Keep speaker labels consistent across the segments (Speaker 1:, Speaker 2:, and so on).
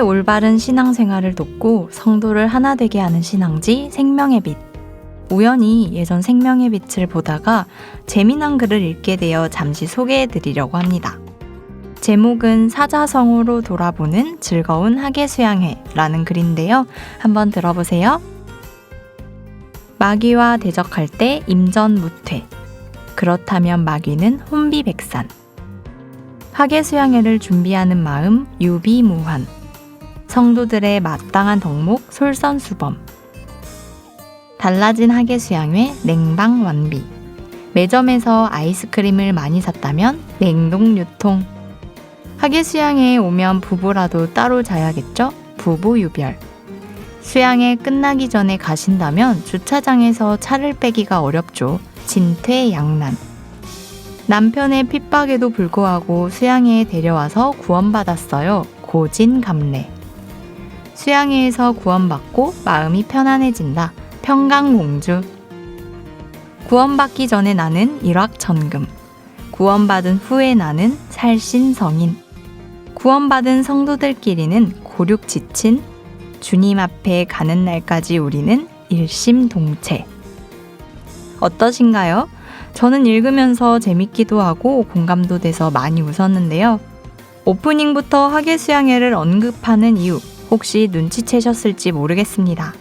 Speaker 1: 올바른 신앙생활을 돕고 성도를 하나 되게 하는 신앙지 생명의 빛. 우연히 예전 생명의 빛을 보다가 재미난 글을 읽게 되어 잠시 소개해드리려고 합니다. 제목은 사자성어로 돌아보는 즐거운 학예수양회라는 글인데요. 한번 들어보세요. 마귀와 대적할 때 임전무퇴. 그렇다면 마귀는 혼비백산. 학예수양회를 준비하는 마음 유비무환. 성도들의 마땅한 덕목 솔선수범. 달라진 학예수양회 냉방완비. 매점에서 아이스크림을 많이 샀다면 냉동유통. 학예수양회에 오면 부부라도 따로 자야겠죠? 부부유별. 수양회 끝나기 전에 가신다면 주차장에서 차를 빼기가 어렵죠. 진퇴양난. 남편의 핍박에도 불구하고 수양회에 데려와서 구원받았어요. 고진감래. 수양회에서 구원받고 마음이 편안해진다. 평강공주. 구원받기 전에 나는 일확천금. 구원받은 후에 나는 살신성인. 구원받은 성도들끼리는 고륙지친. 주님 앞에 가는 날까지 우리는 일심동체. 어떠신가요? 저는 읽으면서 재밌기도 하고 공감도 돼서 많이 웃었는데요. 오프닝부터 학예수양회를 언급하는 이유 혹시 눈치채셨을지 모르겠습니다.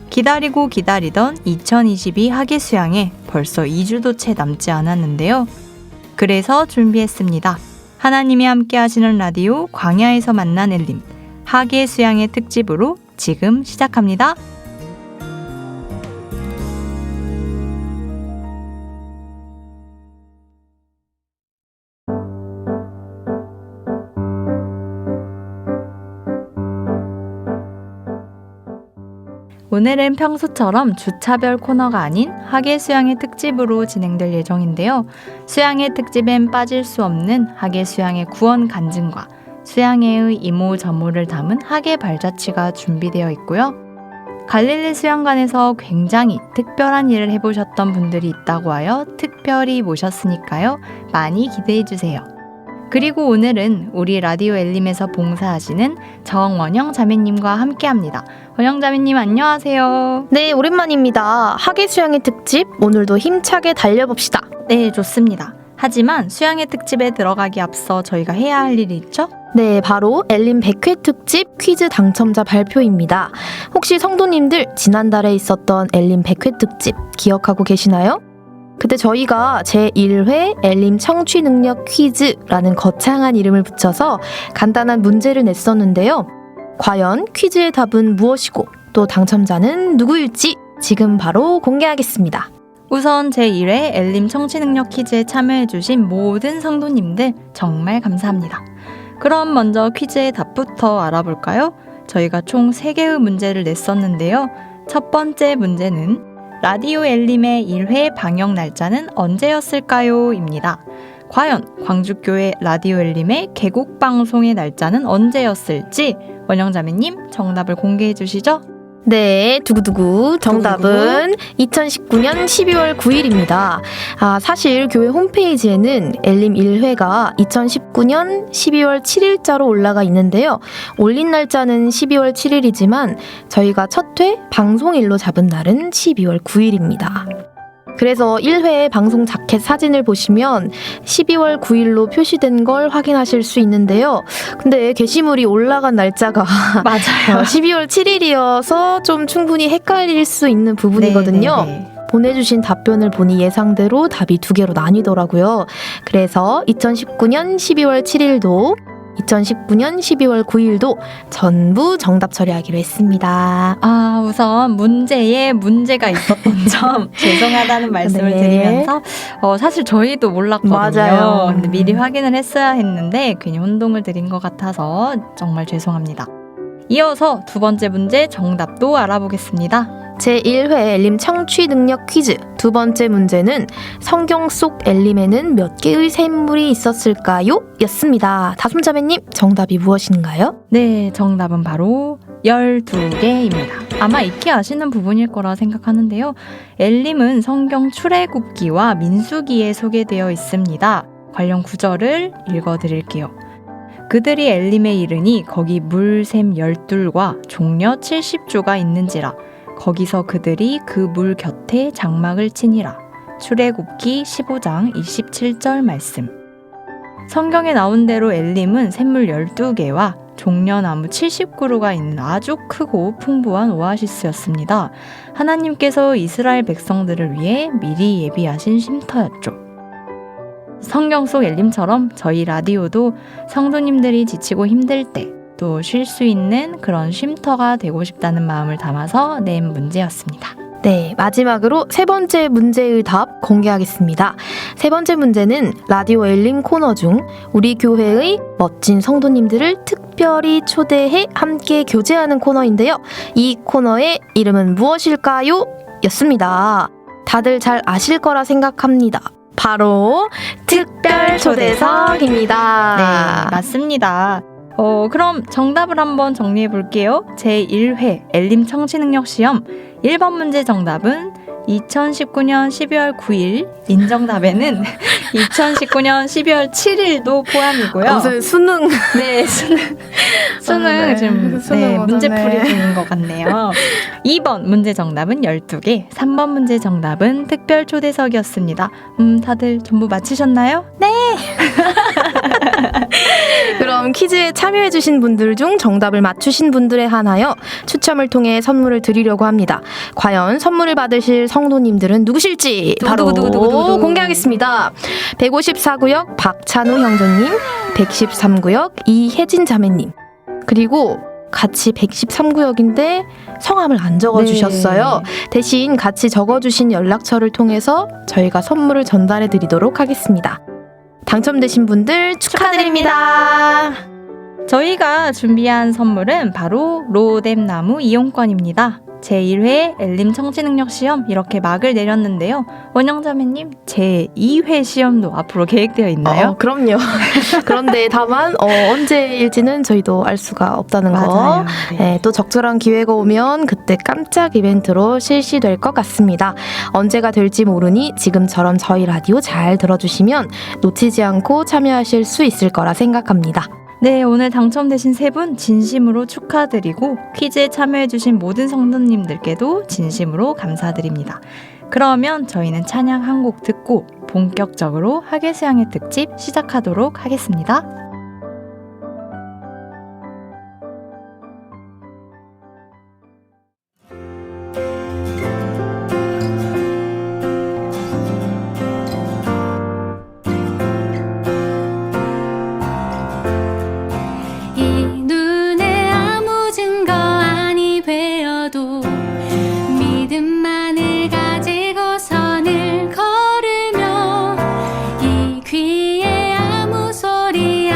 Speaker 1: 기다리고 기다리던 2022 학예수양회 벌써 2주도 채 남지 않았는데요. 그래서 준비했습니다. 하나님이 함께 하시는 라디오 광야에서 만난 엘림 학예수양회 특집으로 지금 시작합니다. 오늘은 평소처럼 주차별 코너가 아닌 학예수양회 특집으로 진행될 예정인데요. 수양회 특집엔 빠질 수 없는 학예수양회 구원 간증과 수양회의 이모저모를 담은 학예 발자취가 준비되어 있고요. 갈릴리 수양관에서 굉장히 특별한 일을 해보셨던 분들이 있다고 하여 특별히 모셨으니까요. 많이 기대해주세요. 그리고 오늘은 우리 라디오 엘림에서 봉사하시는 정원영 자매님과 함께합니다. 원영 자매님 안녕하세요.
Speaker 2: 네, 오랜만입니다. 학예수양회 특집 오늘도 힘차게 달려봅시다.
Speaker 1: 네, 좋습니다. 하지만 수양회 특집에 들어가기 앞서 저희가 해야 할 일이 있죠?
Speaker 2: 네, 바로 엘림 100회 특집 퀴즈 당첨자 발표입니다. 혹시 성도님들 지난달에 있었던 엘림 100회 특집 기억하고 계시나요? 그때 저희가 제1회 엘림 청취능력 퀴즈라는 거창한 이름을 붙여서 간단한 문제를 냈었는데요. 과연 퀴즈의 답은 무엇이고 또 당첨자는 누구일지 지금 바로 공개하겠습니다.
Speaker 1: 우선 제1회 엘림 청취능력 퀴즈에 참여해주신 모든 성도님들 정말 감사합니다. 그럼 먼저 퀴즈의 답부터 알아볼까요? 저희가 총 3개의 문제를 냈었는데요. 첫 번째 문제는 라디오 엘림의 1회 방영 날짜는 언제였을까요? 입니다. 과연 광주교회 라디오 엘림의 개국 방송의 날짜는 언제였을지 원영자매님 정답을 공개해 주시죠.
Speaker 2: 네, 두구두구 정답은 2019년 12월 9일입니다. 사실 교회 홈페이지에는 엘림 1회가 2019년 12월 7일자로 올라가 있는데요. 올린 날짜는 12월 7일이지만 저희가 첫 회 방송일로 잡은 날은 12월 9일입니다. 그래서 1회 방송 자켓 사진을 보시면 12월 9일로 표시된 걸 확인하실 수 있는데요. 근데 게시물이 올라간 날짜가
Speaker 1: 맞아요.
Speaker 2: 12월 7일이어서 좀 충분히 헷갈릴 수 있는 부분이거든요.
Speaker 1: 네네네.
Speaker 2: 보내주신 답변을 보니 예상대로 답이 2개로 나뉘더라고요. 그래서 2019년 12월 7일도 2019년 12월 9일도 전부 정답 처리하기로 했습니다.
Speaker 1: 우선 문제에 문제가 있었던 점 죄송하다는 말씀을
Speaker 2: 네.
Speaker 1: 드리면서 사실 저희도 몰랐거든요.
Speaker 2: 맞아요.
Speaker 1: 근데 미리 확인을 했어야 했는데 괜히 혼동을 드린 것 같아서 정말 죄송합니다. 이어서 두 번째 문제 정답도 알아보겠습니다.
Speaker 2: 제1회 엘림 청취 능력 퀴즈 두 번째 문제는 성경 속 엘림에는 몇 개의 샘물이 있었을까요? 였습니다. 다솜자매님 정답이 무엇인가요?
Speaker 1: 네, 정답은 바로 12개입니다. 아마 익히 아시는 부분일 거라 생각하는데요. 엘림은 성경 출애굽기와 민수기에 소개되어 있습니다. 관련 구절을 읽어드릴게요. 그들이 엘림에 이르니 거기 물샘 12과 종려 70조가 있는지라 거기서 그들이 그 물 곁에 장막을 치니라. 출애굽기 15장 27절 말씀. 성경에 나온 대로 엘림은 샘물 12개와 종려나무 70그루가 있는 아주 크고 풍부한 오아시스였습니다. 하나님께서 이스라엘 백성들을 위해 미리 예비하신 쉼터였죠. 성경 속 엘림처럼 저희 라디오도 성도님들이 지치고 힘들 때 또 쉴 수 있는 그런 쉼터가 되고 싶다는 마음을 담아서 낸 문제였습니다.
Speaker 2: 네, 마지막으로 세 번째 문제의 답 공개하겠습니다. 세 번째 문제는 라디오 엘림 코너 중 우리 교회의 멋진 성도님들을 특별히 초대해 함께 교제하는 코너인데요. 이 코너의 이름은 무엇일까요? 였습니다. 다들 잘 아실 거라 생각합니다. 바로 특별 초대석입니다.
Speaker 1: 네, 맞습니다. 그럼 정답을 한번 정리해 볼게요. 제1회 엘림 청취능력 시험 1번 문제 정답은 2019년 12월 9일, 인정답에는 2019년 12월 7일도 포함이고요.
Speaker 2: 무슨 수능.
Speaker 1: 네, 수능 지금 문제풀이 중인 것 같네요. 2번 문제 정답은 12개, 3번 문제 정답은 특별 초대석이었습니다. 다들 전부 맞히셨나요?
Speaker 2: 네. 그럼 퀴즈에 참여해주신 분들 중 정답을 맞추신 분들에 한하여 추첨을 통해 선물을 드리려고 합니다. 과연 선물을 받으실 성도님들은 누구실지 바로 공개하겠습니다. 154구역 박찬우 형제님, 113구역 이혜진 자매님, 그리고 같이 113구역인데 성함을 안 적어주셨어요.
Speaker 1: 네.
Speaker 2: 대신 같이 적어주신 연락처를 통해서 저희가 선물을 전달해 드리도록 하겠습니다. 당첨되신 분들 축하드립니다.
Speaker 1: 저희가 준비한 선물은 바로 로뎀 나무 이용권입니다. 제1회 엘림 청취능력 시험 이렇게 막을 내렸는데요. 원영자매님, 제2회 시험도 앞으로 계획되어 있나요?
Speaker 2: 그럼요. 그런데 다만 언제일지는 저희도 알 수가 없다는 거.
Speaker 1: 맞아요. 네.
Speaker 2: 네, 또 적절한 기회가 오면 그때 깜짝 이벤트로 실시될 것 같습니다. 언제가 될지 모르니 지금처럼 저희 라디오 잘 들어주시면 놓치지 않고 참여하실 수 있을 거라 생각합니다.
Speaker 1: 네, 오늘 당첨되신 세 분 진심으로 축하드리고 퀴즈에 참여해주신 모든 성도님들께도 진심으로 감사드립니다. 그러면 저희는 찬양 한 곡 듣고 본격적으로 하계수양의 특집 시작하도록 하겠습니다.
Speaker 3: 믿음만을 가지고 선을 걸으며 이 귀에 아무 소리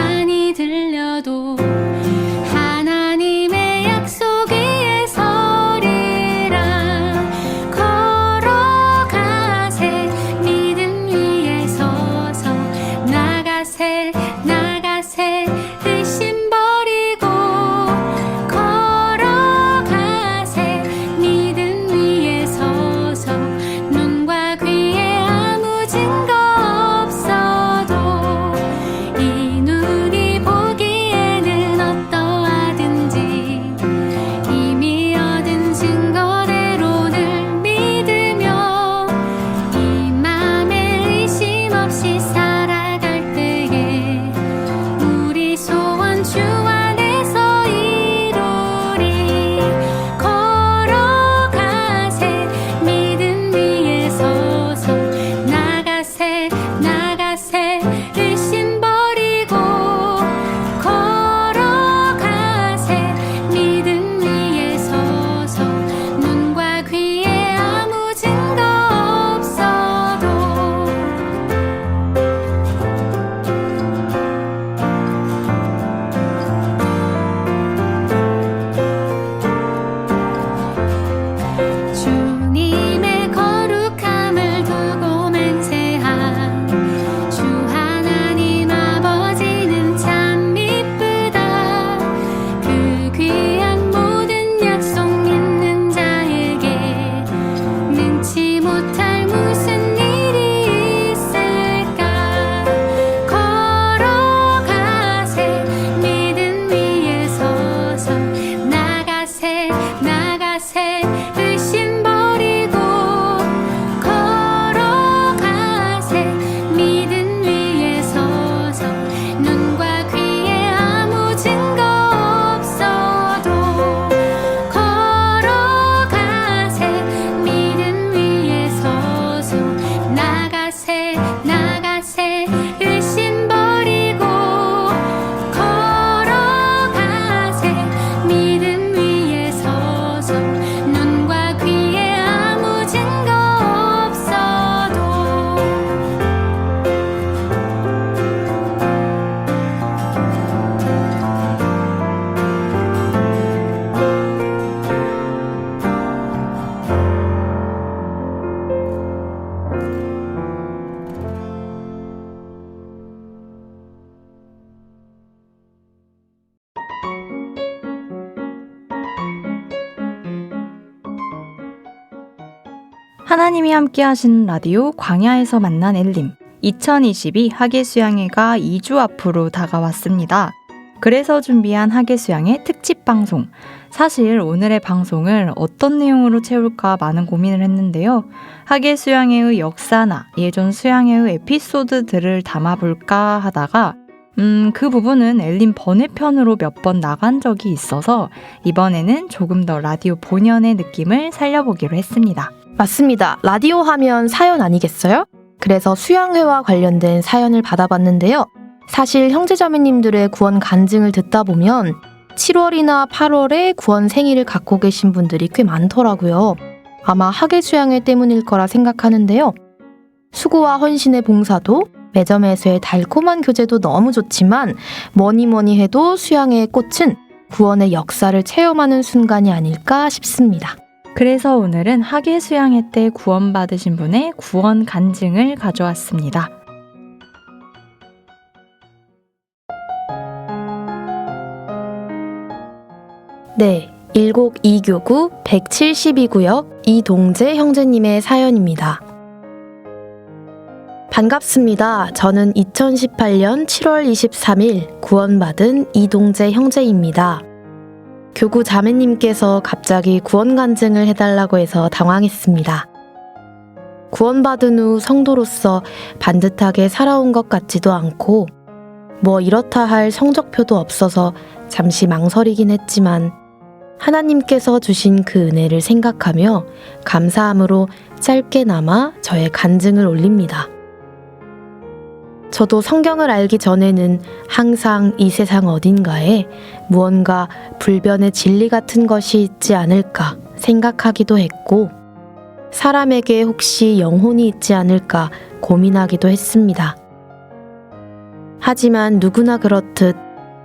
Speaker 1: 하나님이 함께 하시는 라디오 광야에서 만난 엘림 2022 하계수양회가 2주 앞으로 다가왔습니다. 그래서 준비한 하계수양회 특집 방송. 사실 오늘의 방송을 어떤 내용으로 채울까 많은 고민을 했는데요. 하계수양회의 역사나 예전 수양회의 에피소드들을 담아볼까 하다가 그 부분은 엘림 번외편으로 몇 번 나간 적이 있어서 이번에는 조금 더 라디오 본연의 느낌을 살려보기로 했습니다.
Speaker 2: 맞습니다. 라디오 하면 사연 아니겠어요? 그래서 수양회와 관련된 사연을 받아봤는데요. 사실 형제자매님들의 구원 간증을 듣다 보면 7월이나 8월에 구원 생일을 갖고 계신 분들이 꽤 많더라고요. 아마 하계수양회 때문일 거라 생각하는데요. 수고와 헌신의 봉사도 매점에서의 달콤한 교제도 너무 좋지만 뭐니 해도 수양회의 꽃은 구원의 역사를 체험하는 순간이 아닐까 싶습니다.
Speaker 1: 그래서 오늘은 하계수양회 때 구원받으신 분의 구원 간증을 가져왔습니다.
Speaker 2: 네, 일곡 2교구 172구역 이동재 형제님의 사연입니다. 반갑습니다. 저는 2018년 7월 23일 구원받은 이동재 형제입니다. 교구 자매님께서 갑자기 구원 간증을 해달라고 해서 당황했습니다. 구원받은 후 성도로서 반듯하게 살아온 것 같지도 않고 뭐 이렇다 할 성적표도 없어서 잠시 망설이긴 했지만 하나님께서 주신 그 은혜를 생각하며 감사함으로 짧게나마 저의 간증을 올립니다. 저도 성경을 알기 전에는 항상 이 세상 어딘가에 무언가 불변의 진리 같은 것이 있지 않을까 생각하기도 했고 사람에게 혹시 영혼이 있지 않을까 고민하기도 했습니다. 하지만 누구나 그렇듯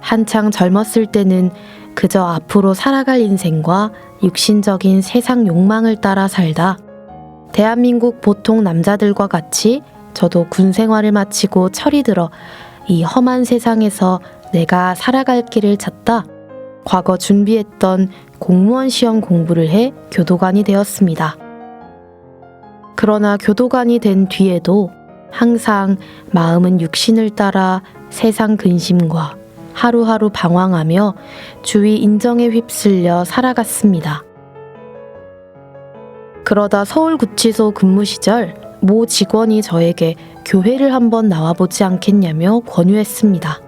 Speaker 2: 한창 젊었을 때는 그저 앞으로 살아갈 인생과 육신적인 세상 욕망을 따라 살다 대한민국 보통 남자들과 같이 저도 군 생활을 마치고 철이 들어 이 험한 세상에서 내가 살아갈 길을 찾다 과거 준비했던 공무원 시험 공부를 해 교도관이 되었습니다. 그러나 교도관이 된 뒤에도 항상 마음은 육신을 따라 세상 근심과 하루하루 방황하며 주위 인정에 휩쓸려 살아갔습니다. 그러다 서울구치소 근무 시절 모 직원이 저에게 교회를 한번 나와보지 않겠냐며 권유했습니다.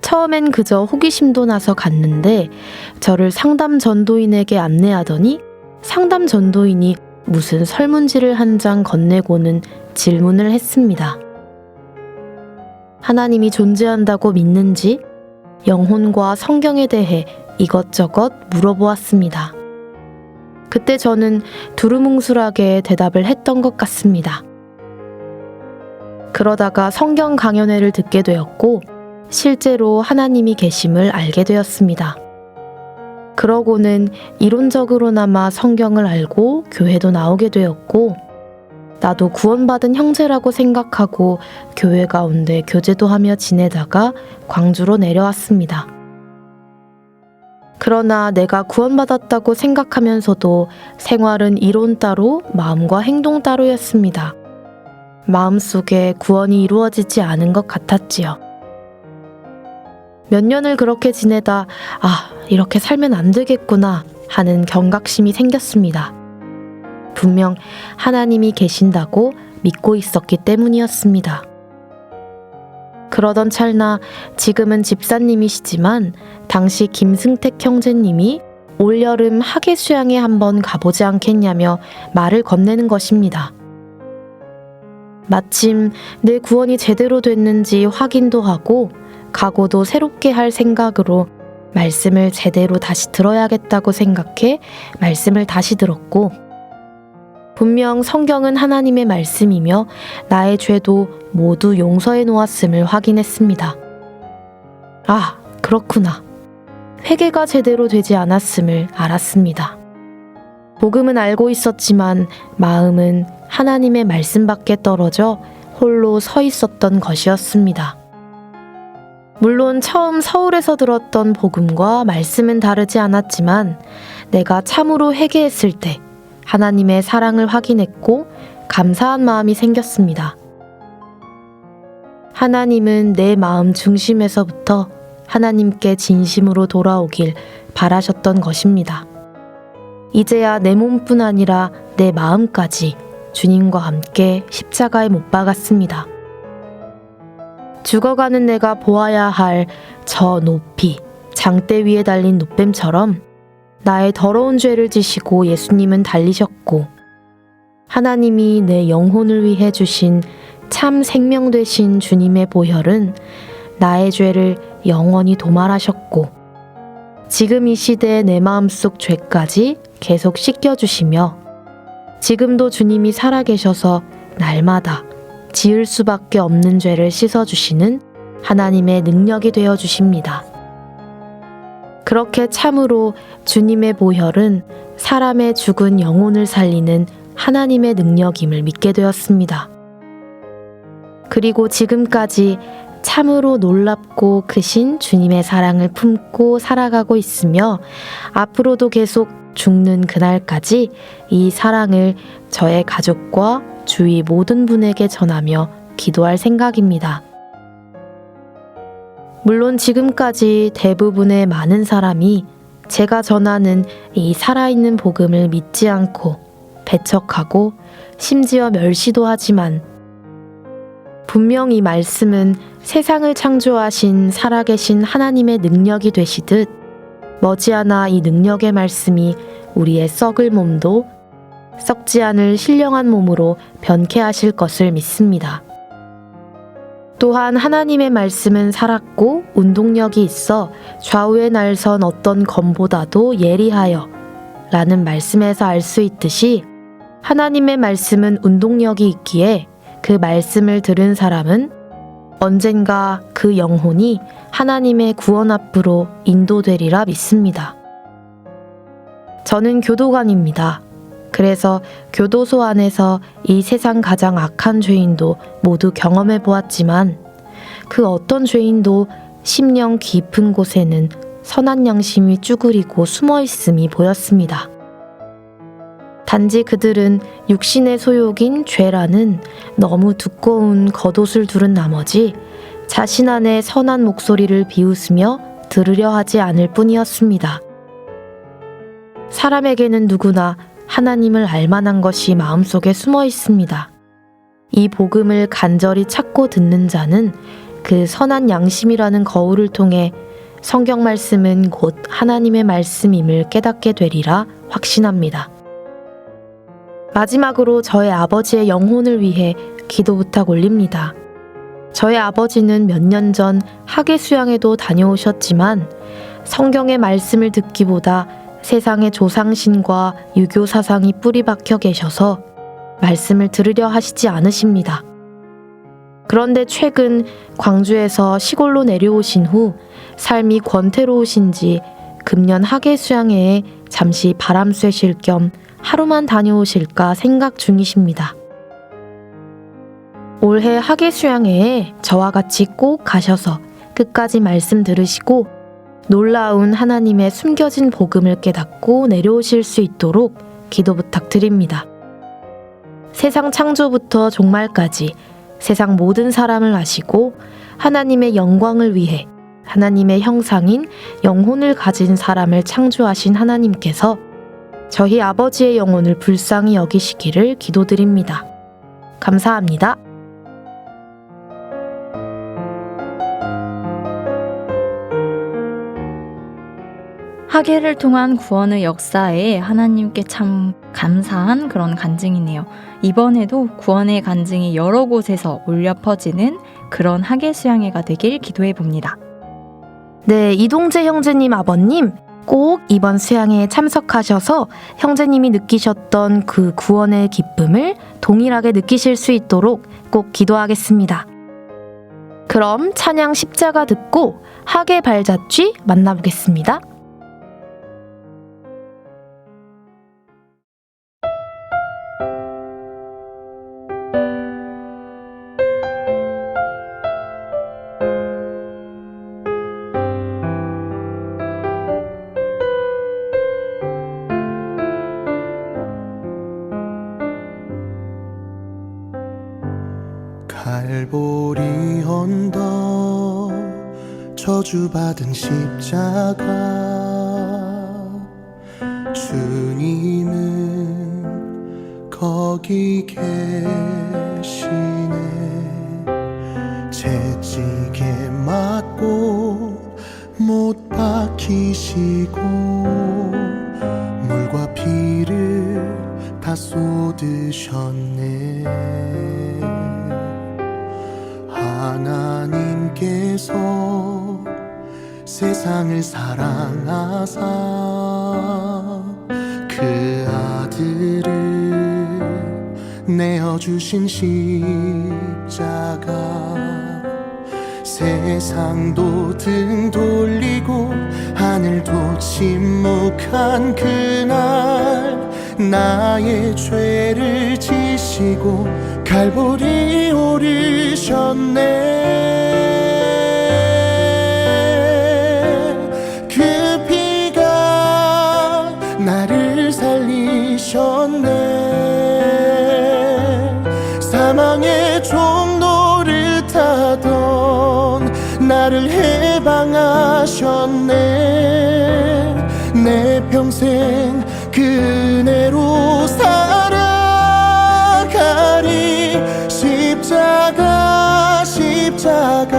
Speaker 2: 처음엔 그저 호기심도 나서 갔는데 저를 상담 전도인에게 안내하더니 상담 전도인이 무슨 설문지를 한 장 건네고는 질문을 했습니다. 하나님이 존재한다고 믿는지 영혼과 성경에 대해 이것저것 물어보았습니다. 그때 저는 두루뭉술하게 대답을 했던 것 같습니다. 그러다가 성경 강연회를 듣게 되었고 실제로 하나님이 계심을 알게 되었습니다. 그러고는 이론적으로나마 성경을 알고 교회도 나오게 되었고 나도 구원받은 형제라고 생각하고 교회 가운데 교제도 하며 지내다가 광주로 내려왔습니다. 그러나 내가 구원받았다고 생각하면서도 생활은 이론 따로 마음과 행동 따로였습니다. 마음속에 구원이 이루어지지 않은 것 같았지요. 몇 년을 그렇게 지내다 이렇게 살면 안 되겠구나 하는 경각심이 생겼습니다. 분명 하나님이 계신다고 믿고 있었기 때문이었습니다. 그러던 찰나 지금은 집사님이시지만 당시 김승택 형제님이 올여름 하계수양에 한번 가보지 않겠냐며 말을 건네는 것입니다. 마침 내 구원이 제대로 됐는지 확인도 하고 각오도 새롭게 할 생각으로 말씀을 제대로 다시 들어야겠다고 생각해 말씀을 다시 들었고 분명 성경은 하나님의 말씀이며 나의 죄도 모두 용서해 놓았음을 확인했습니다. 그렇구나. 회개가 제대로 되지 않았음을 알았습니다. 복음은 알고 있었지만 마음은 하나님의 말씀밖에 떨어져 홀로 서 있었던 것이었습니다. 물론 처음 서울에서 들었던 복음과 말씀은 다르지 않았지만 내가 참으로 회개했을 때 하나님의 사랑을 확인했고 감사한 마음이 생겼습니다. 하나님은 내 마음 중심에서부터 하나님께 진심으로 돌아오길 바라셨던 것입니다. 이제야 내 몸뿐 아니라 내 마음까지 주님과 함께 십자가에 못 박았습니다. 죽어가는 내가 보아야 할 저 높이 장대 위에 달린 노뱀처럼 나의 더러운 죄를 지시고 예수님은 달리셨고, 하나님이 내 영혼을 위해 주신 참 생명 되신 주님의 보혈은 나의 죄를 영원히 도말하셨고, 지금 이 시대에 내 마음속 죄까지 계속 씻겨주시며, 지금도 주님이 살아계셔서 날마다 지을 수밖에 없는 죄를 씻어주시는 하나님의 능력이 되어주십니다. 그렇게 참으로 주님의 보혈은 사람의 죽은 영혼을 살리는 하나님의 능력임을 믿게 되었습니다. 그리고 지금까지 참으로 놀랍고 크신 주님의 사랑을 품고 살아가고 있으며, 앞으로도 계속 죽는 그날까지 이 사랑을 저의 가족과 주위 모든 분에게 전하며 기도할 생각입니다. 물론 지금까지 대부분의 많은 사람이 제가 전하는 이 살아있는 복음을 믿지 않고 배척하고 심지어 멸시도 하지만, 분명 이 말씀은 세상을 창조하신 살아계신 하나님의 능력이 되시듯 머지않아 이 능력의 말씀이 우리의 썩을 몸도 썩지 않을 신령한 몸으로 변케 하실 것을 믿습니다. 또한 하나님의 말씀은 살았고 운동력이 있어 좌우에 날선 어떤 검보다도 예리하여 라는 말씀에서 알 수 있듯이, 하나님의 말씀은 운동력이 있기에 그 말씀을 들은 사람은 언젠가 그 영혼이 하나님의 구원 앞으로 인도되리라 믿습니다. 저는 교도관입니다. 그래서 교도소 안에서 이 세상 가장 악한 죄인도 모두 경험해 보았지만, 그 어떤 죄인도 심령 깊은 곳에는 선한 양심이 쭈그리고 숨어 있음이 보였습니다. 단지 그들은 육신의 소욕인 죄라는 너무 두꺼운 겉옷을 두른 나머지 자신 안에 선한 목소리를 비웃으며 들으려 하지 않을 뿐이었습니다. 사람에게는 누구나 하나님을 알만한 것이 마음속에 숨어 있습니다. 이 복음을 간절히 찾고 듣는 자는 그 선한 양심이라는 거울을 통해 성경 말씀은 곧 하나님의 말씀임을 깨닫게 되리라 확신합니다. 마지막으로 저의 아버지의 영혼을 위해 기도 부탁 올립니다. 저의 아버지는 몇 년 전 학예 수양에도 다녀오셨지만 성경의 말씀을 듣기보다 세상의 조상신과 유교 사상이 뿌리 박혀 계셔서 말씀을 들으려 하시지 않으십니다. 그런데 최근 광주에서 시골로 내려오신 후 삶이 권태로우신지 금년 학예 수양회에 잠시 바람 쐬실 겸 하루만 다녀오실까 생각 중이십니다. 올해 학예 수양회에 저와 같이 꼭 가셔서 끝까지 말씀 들으시고 놀라운 하나님의 숨겨진 복음을 깨닫고 내려오실 수 있도록 기도 부탁드립니다. 세상 창조부터 종말까지 세상 모든 사람을 아시고 하나님의 영광을 위해 하나님의 형상인 영혼을 가진 사람을 창조하신 하나님께서 저희 아버지의 영혼을 불쌍히 여기시기를 기도드립니다. 감사합니다.
Speaker 1: 학예를 통한 구원의 역사에 하나님께 참 감사한 그런 간증이네요. 이번에도 구원의 간증이 여러 곳에서 울려 퍼지는 그런 학예 수양회가 되길 기도해 봅니다.
Speaker 2: 네, 이동재 형제님 아버님 꼭 이번 수양회에 참석하셔서 형제님이 느끼셨던 그 구원의 기쁨을 동일하게 느끼실 수 있도록 꼭 기도하겠습니다. 그럼 찬양 십자가 듣고 학예 발자취 만나보겠습니다.
Speaker 4: 갈보리 언덕 저주받은 십자가 주님은 거기 계시네. 채찍에 맞고 못 박히시고 물과 피를 다 쏟으셨네. 하나님께서 세상을 사랑하사 그 아들을 내어주신 십자가 세상도 등 돌리고 하늘도 침묵한 그날 나의 죄를 지시고 갈보리 오르셨네. 그 피가 나를 살리셨네. 사망의 종노릇 하던 나를 해방하셨네. 내 평생 그 은혜로 살아가리. 십자가 십자가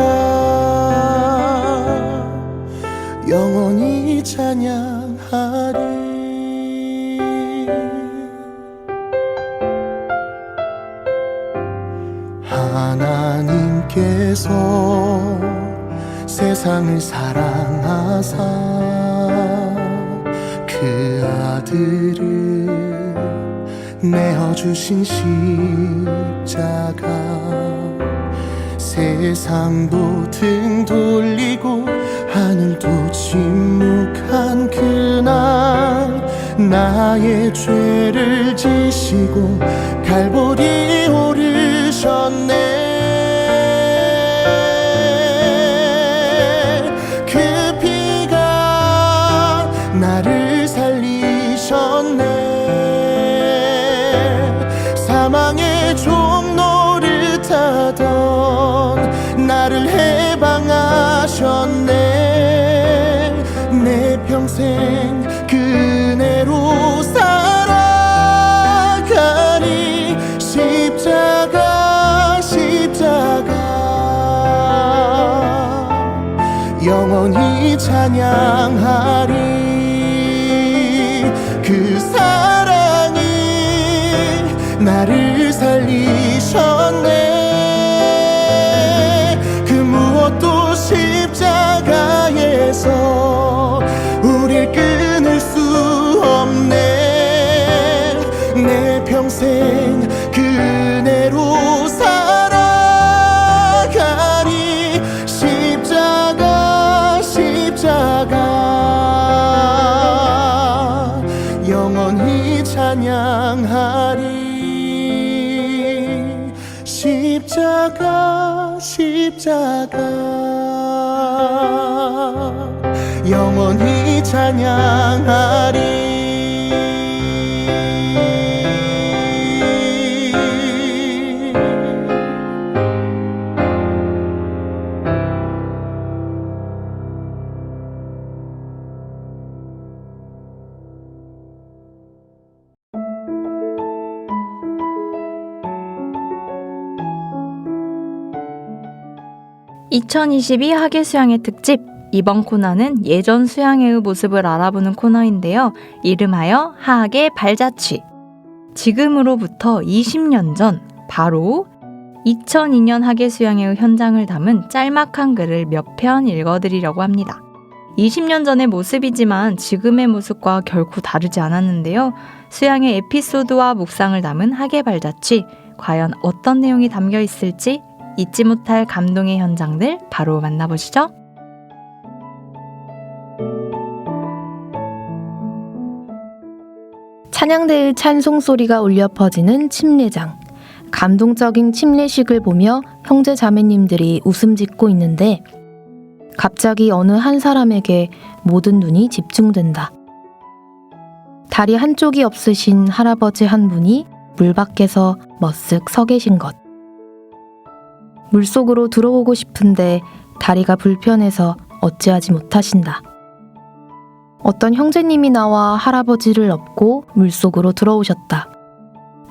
Speaker 4: 영원히 찬양하리. 하나님께서 세상을 사랑하사 그 아들을 내어주신 십자가 세상도 등 돌리고 하늘도 침묵한 그날 나의 죄를 지시고 갈보리 오르셨네. 그 피가 나를 살리셨네. 사망의 종노릇 하던 나를 해방하셨네. 내 평생 그 은혜로 살아가리. 십자가 십자가 영원히 찬양하리. 그 사랑이 나를 살리셨네. 그 무엇도 십자가에서 우릴 끊을 수 없네. 내 평생 그 은혜로 살아가리. 십자가 십자가 영원히 찬양하리. 십자가 십자가 영원히 찬양하리.
Speaker 1: (2022) 하계 수양의 특집. 이번 코너는 예전 수양회의 모습을 알아보는 코너인데요. 이름하여 하계 발자취. 지금으로부터 20년 전 바로 2002년 하계 수양회의 현장을 담은 짤막한 글을 몇 편 읽어드리려고 합니다. 20년 전의 모습이지만 지금의 모습과 결코 다르지 않았는데요. 수양의 에피소드와 묵상을 담은 하계 발자취. 과연 어떤 내용이 담겨 있을지 잊지 못할 감동의 현장들 바로 만나보시죠.
Speaker 2: 찬양대의 찬송 소리가 울려 퍼지는 침례장. 감동적인 침례식을 보며 형제 자매님들이 웃음 짓고 있는데 갑자기 어느 한 사람에게 모든 눈이 집중된다. 다리 한쪽이 없으신 할아버지 한 분이 물 밖에서 머쓱 서 계신 것. 물속으로 들어오고 싶은데 다리가 불편해서 어찌하지 못하신다. 어떤 형제님이 나와 할아버지를 업고 물속으로 들어오셨다.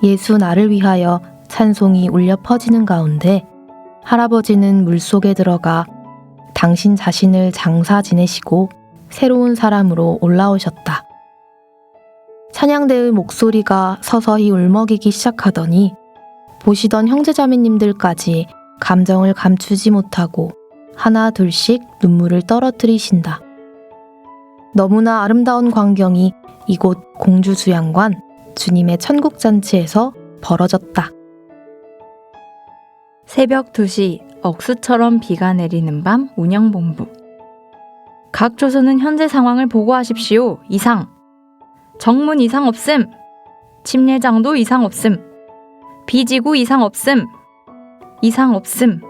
Speaker 2: 예수 나를 위하여 찬송이 울려 퍼지는 가운데 할아버지는 물속에 들어가 당신 자신을 장사 지내시고 새로운 사람으로 올라오셨다. 찬양대의 목소리가 서서히 울먹이기 시작하더니 보시던 형제자매님들까지 감정을 감추지 못하고 하나 둘씩 눈물을 떨어뜨리신다. 너무나 아름다운 광경이 이곳 공주수양관 주님의 천국잔치에서 벌어졌다.
Speaker 1: 새벽 2시 억수처럼 비가 내리는 밤 운영본부. 각 조선은 현재 상황을 보고하십시오. 이상. 정문 이상 없음. 침례장도 이상 없음. 비지구 이상 없음. 이상 없음.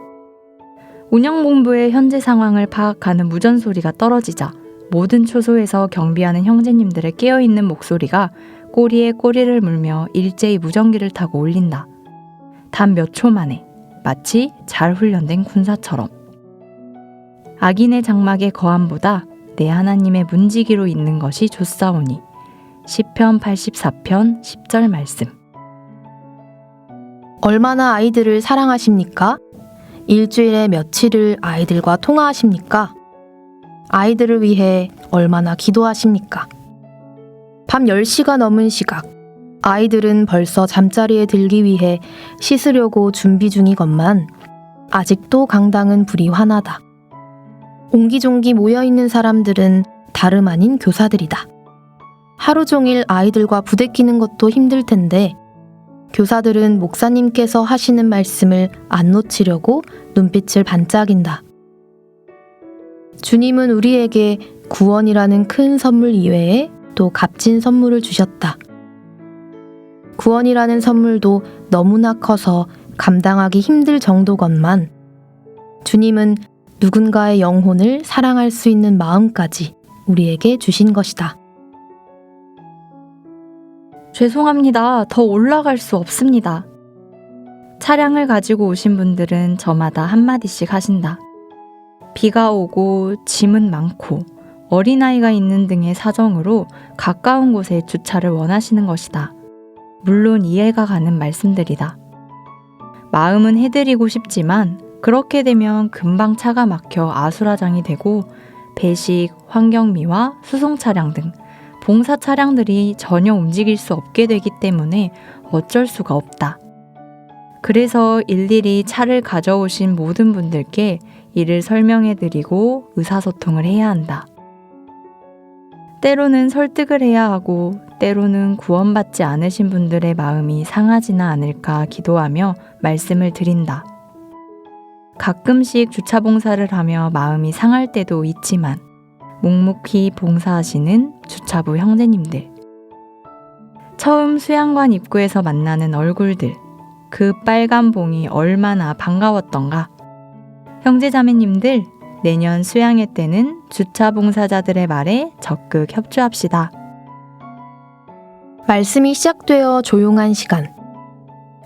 Speaker 1: 운영본부의 현재 상황을 파악하는 무전소리가 떨어지자 모든 초소에서 경비하는 형제님들의 깨어있는 목소리가 꼬리에 꼬리를 물며 일제히 무전기를 타고 울린다. 단 몇 초 만에 마치 잘 훈련된 군사처럼. 악인의 장막의 거함보다 내 하나님의 문지기로 있는 것이 좋사오니. 시편 84편 10절 말씀.
Speaker 2: 얼마나 아이들을 사랑하십니까? 일주일에 며칠을 아이들과 통화하십니까? 아이들을 위해 얼마나 기도하십니까? 밤 10시가 넘은 시각, 아이들은 벌써 잠자리에 들기 위해 씻으려고 준비 중이건만 아직도 강당은 불이 환하다. 옹기종기 모여있는 사람들은 다름 아닌 교사들이다. 하루 종일 아이들과 부대끼는 것도 힘들 텐데 교사들은 목사님께서 하시는 말씀을 안 놓치려고 눈빛을 반짝인다. 주님은 우리에게 구원이라는 큰 선물 이외에 또 값진 선물을 주셨다. 구원이라는 선물도 너무나 커서 감당하기 힘들 정도건만 주님은 누군가의 영혼을 사랑할 수 있는 마음까지 우리에게 주신 것이다.
Speaker 1: 죄송합니다. 더 올라갈 수 없습니다. 차량을 가지고 오신 분들은 저마다 한마디씩 하신다. 비가 오고 짐은 많고 어린아이가 있는 등의 사정으로 가까운 곳에 주차를 원하시는 것이다. 물론 이해가 가는 말씀들이다. 마음은 해드리고 싶지만 그렇게 되면 금방 차가 막혀 아수라장이 되고 배식, 환경미와 수송 차량 등 봉사 차량들이 전혀 움직일 수 없게 되기 때문에 어쩔 수가 없다. 그래서 일일이 차를 가져오신 모든 분들께 이를 설명해드리고 의사소통을 해야 한다. 때로는 설득을 해야 하고 때로는 구원받지 않으신 분들의 마음이 상하지는 않을까 기도하며 말씀을 드린다. 가끔씩 주차 봉사를 하며 마음이 상할 때도 있지만 묵묵히 봉사하시는 주차부 형제님들. 처음 수양관 입구에서 만나는 얼굴들. 그 빨간 봉이 얼마나 반가웠던가. 형제자매님들, 내년 수양회 때는 주차 봉사자들의 말에 적극 협조합시다.
Speaker 2: 말씀이 시작되어 조용한 시간.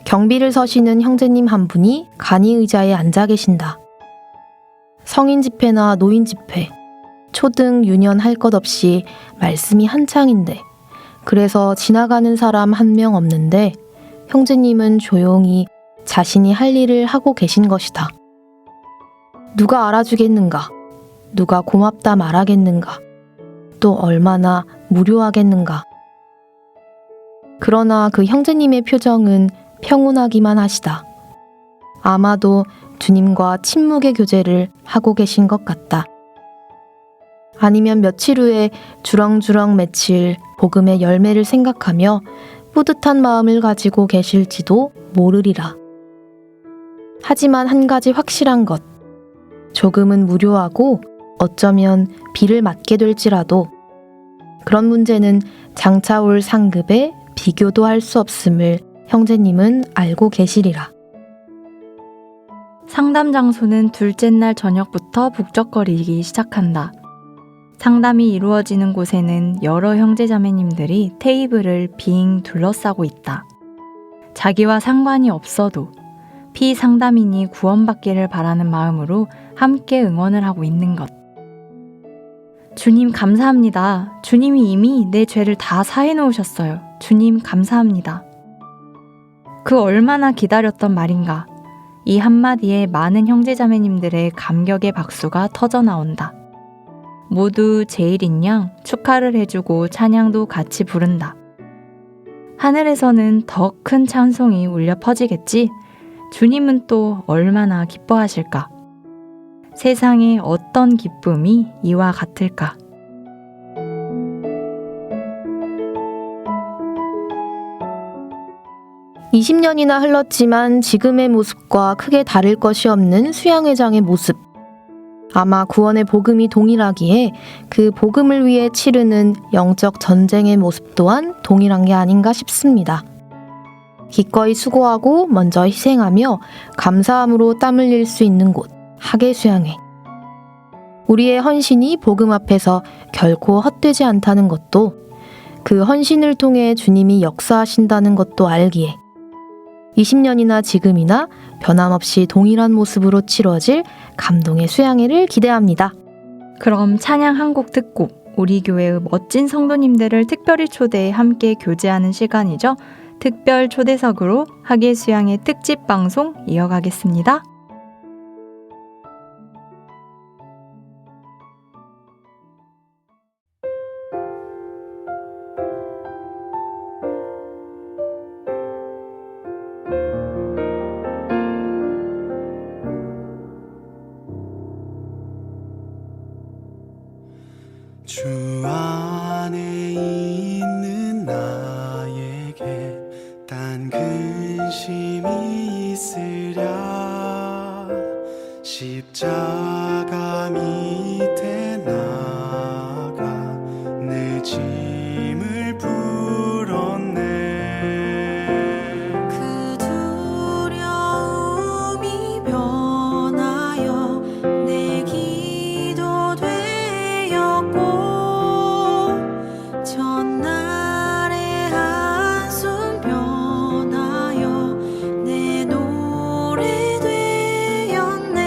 Speaker 2: 경비를 서시는 형제님 한 분이 간이 의자에 앉아 계신다. 성인 집회나 노인 집회, 초등, 유년 할 것 없이 말씀이 한창인데 그래서 지나가는 사람 한 명 없는데 형제님은 조용히 자신이 할 일을 하고 계신 것이다. 누가 알아주겠는가? 누가 고맙다 말하겠는가? 또 얼마나 무료하겠는가? 그러나 그 형제님의 표정은 평온하기만 하시다. 아마도 주님과 침묵의 교제를 하고 계신 것 같다. 아니면 며칠 후에 주렁주렁 맺힐 복음의 열매를 생각하며 뿌듯한 마음을 가지고 계실지도 모르리라. 하지만 한 가지 확실한 것, 조금은 무료하고 어쩌면 비를 맞게 될지라도 그런 문제는 장차 올 상급에 비교도 할 수 없음을 형제님은 알고 계시리라.
Speaker 1: 상담 장소는 둘째 날 저녁부터 북적거리기 시작한다. 상담이 이루어지는 곳에는 여러 형제자매님들이 테이블을 빙 둘러싸고 있다. 자기와 상관이 없어도 피상담인이 구원받기를 바라는 마음으로 함께 응원을 하고 있는 것. 주님 감사합니다. 주님이 이미 내 죄를 다 사해 놓으셨어요. 주님 감사합니다. 그 얼마나 기다렸던 말인가. 이 한마디에 많은 형제자매님들의 감격의 박수가 터져 나온다. 모두 제일인 양 축하를 해주고 찬양도 같이 부른다. 하늘에서는 더 큰 찬송이 울려 퍼지겠지. 주님은 또 얼마나 기뻐하실까? 세상에 어떤 기쁨이 이와 같을까?
Speaker 2: (20년이나) 흘렀지만 지금의 모습과 크게 다를 것이 없는 수양회장의 모습. 아마 구원의 복음이 동일하기에 그 복음을 위해 치르는 영적 전쟁의 모습 또한 동일한 게 아닌가 싶습니다. 기꺼이 수고하고 먼저 희생하며 감사함으로 땀 흘릴 수 있는 곳, 하계수양회. 우리의 헌신이 복음 앞에서 결코 헛되지 않다는 것도, 그 헌신을 통해 주님이 역사하신다는 것도 알기에 20년이나 지금이나 변함없이 동일한 모습으로 치러질 감동의 수양회를 기대합니다.
Speaker 1: 그럼 찬양 한 곡 듣고 우리 교회의 멋진 성도님들을 특별히 초대해 함께 교제하는 시간이죠. 특별 초대석으로 하계수양회 특집 방송 이어가겠습니다.
Speaker 4: 주 안에 있는 나에게 딴 근심이 있으랴. 십자가 밑에 나가 내 짐을 풀었네.
Speaker 3: 그 두려움이 변하여 내 기도 되었고, 전날의 한숨 변하여 내 노래 되었네.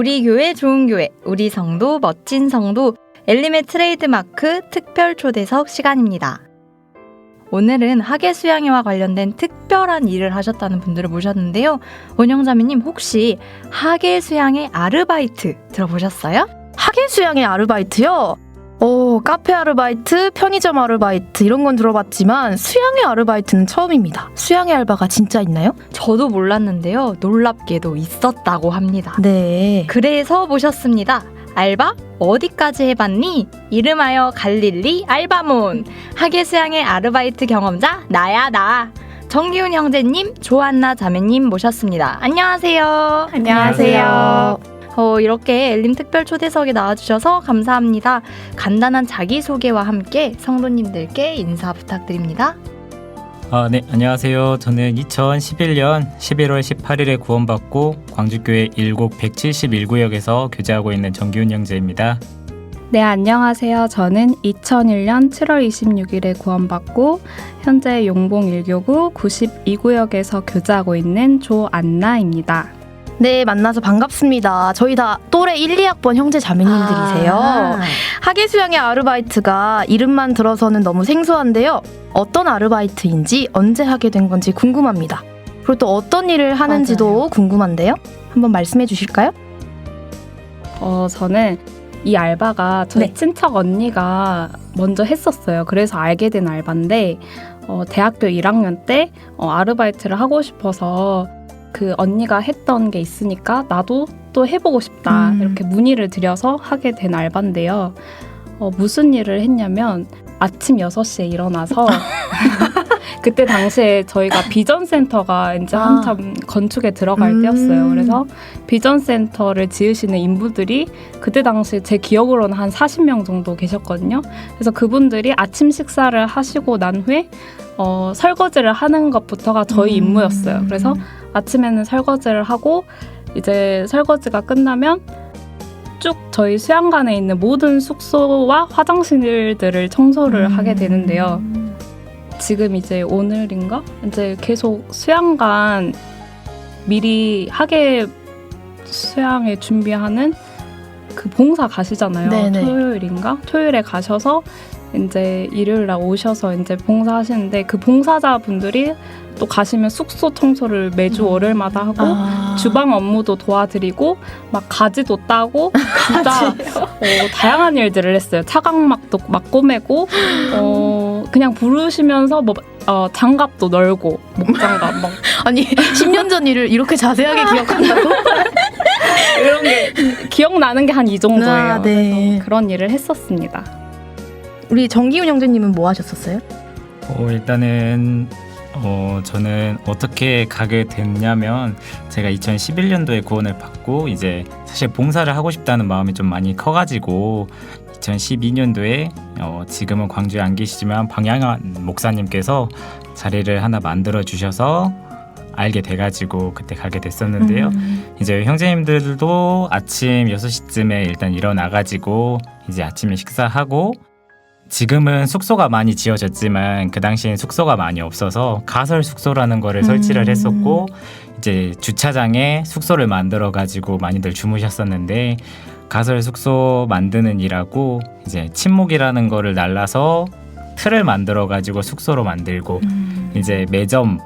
Speaker 1: 우리 교회 좋은 교회, 우리 성도 멋진 성도, 엘림의 트레이드마크 특별 초대석 시간입니다. 오늘은 학예수양회와 관련된 특별한 일을 하셨다는 분들을 모셨는데요. 원영자매님, 혹시 학예수양회 아르바이트 들어보셨어요?
Speaker 2: 학예수양의 아르바이트요? 카페 아르바이트, 편의점 아르바이트 이런 건 들어봤지만 수양의 아르바이트는 처음입니다. 수양의 알바가 진짜 있나요?
Speaker 1: 저도 몰랐는데요. 놀랍게도 있었다고 합니다.
Speaker 2: 네.
Speaker 1: 그래서 모셨습니다. 알바? 어디까지 해봤니? 이름하여 갈릴리 알바몬. 학예수양의 아르바이트 경험자 나야 나. 정기훈 형제님, 조한나 자매님 모셨습니다. 안녕하세요.
Speaker 2: 안녕하세요.
Speaker 1: 이렇게 엘림 특별 초대석에 나와주셔서 감사합니다. 간단한 자기소개와 함께 성도님들께 인사 부탁드립니다.
Speaker 5: 네, 안녕하세요. 저는 2011년 11월 18일에 구원받고 광주교회 17171구역에서 교제하고 있는 정기훈 형제입니다.
Speaker 6: 네, 안녕하세요. 저는 2001년 7월 26일에 구원받고 현재 용봉 1교구 92구역에서 교제하고 있는 조안나입니다.
Speaker 2: 네, 만나서 반갑습니다. 저희 다 또래 1, 2학번 형제 자매님들이세요. 학예수양의 아르바이트가 이름만 들어서는 너무 생소한데요. 어떤 아르바이트인지 언제 하게 된 건지 궁금합니다. 그리고 또 어떤 일을 하는지도 궁금한데요. 한번 말씀해 주실까요?
Speaker 6: 저는 이 알바가 저희
Speaker 2: 네.
Speaker 6: 친척 언니가 먼저 했었어요. 그래서 알게 된 알바인데 대학교 1학년 때 아르바이트를 하고 싶어서 그 언니가 했던 게 있으니까 나도 또 해보고 싶다 이렇게 문의를 드려서 하게 된 알바인데요. 무슨 일을 했냐면 아침 6시에 일어나서 그때 당시에 저희가 비전센터가 이제 한참 건축에 들어갈 때였어요. 그래서 비전센터를 지으시는 인부들이 그때 당시 제 기억으로는 한 40명 정도 계셨거든요. 그래서 그분들이 아침 식사를 하시고 난 후에 설거지를 하는 것부터가 저희 임무였어요. 그래서 아침에는 설거지를 하고 이제 설거지가 끝나면 쭉 저희 수양관에 있는 모든 숙소와 화장실들을 청소를 하게 되는데요. 지금 이제 오늘인가? 이제 계속 수양관 미리 학예 수양에 준비하는 그 봉사 가시잖아요.
Speaker 2: 네네.
Speaker 6: 토요일인가? 토요일에 가셔서 이제 일요일 날 오셔서 이제 봉사하시는데 그 봉사자분들이 또 가시면 숙소 청소를 매주 월요일마다 하고 주방 업무도 도와드리고 막 가지도 따고 진짜 다양한 일들을 했어요. 차광막도 막 꼬매고 그냥 부르시면서 뭐 장갑도 널고 목장갑 막
Speaker 2: 아니 10년 전 일을 이렇게 자세하게 기억한다고?
Speaker 6: 이런 게 기억나는 게 한 이 정도예요.
Speaker 2: 네.
Speaker 6: 그래서 그런 일을 했었습니다.
Speaker 2: 우리 정기훈 형제님은 뭐 하셨었어요?
Speaker 5: 일단은 저는 어떻게 가게 됐냐면 제가 2011년도에 구원을 받고 이제 사실 봉사를 하고 싶다는 마음이 좀 많이 커가지고 2012년도에 지금은 광주에 안 계시지만 방향한 목사님께서 자리를 하나 만들어 주셔서 알게 돼가지고 그때 가게 됐었는데요. 이제 형제님들도 아침 6시쯤에 일단 일어나가지고 이제 아침에 식사하고 지금은 숙소가 많이 지어졌지만 그 당시엔 숙소가 많이 없어서 가설 숙소라는 거를 설치를 했었고 이제 주차장에 숙소를 만들어 가지고 많이들 주무셨었는데 가설 숙소 만드는 일하고 이제 침묵이라는 거를 날라서 틀을 만들어 가지고 숙소로 만들고 이제 매점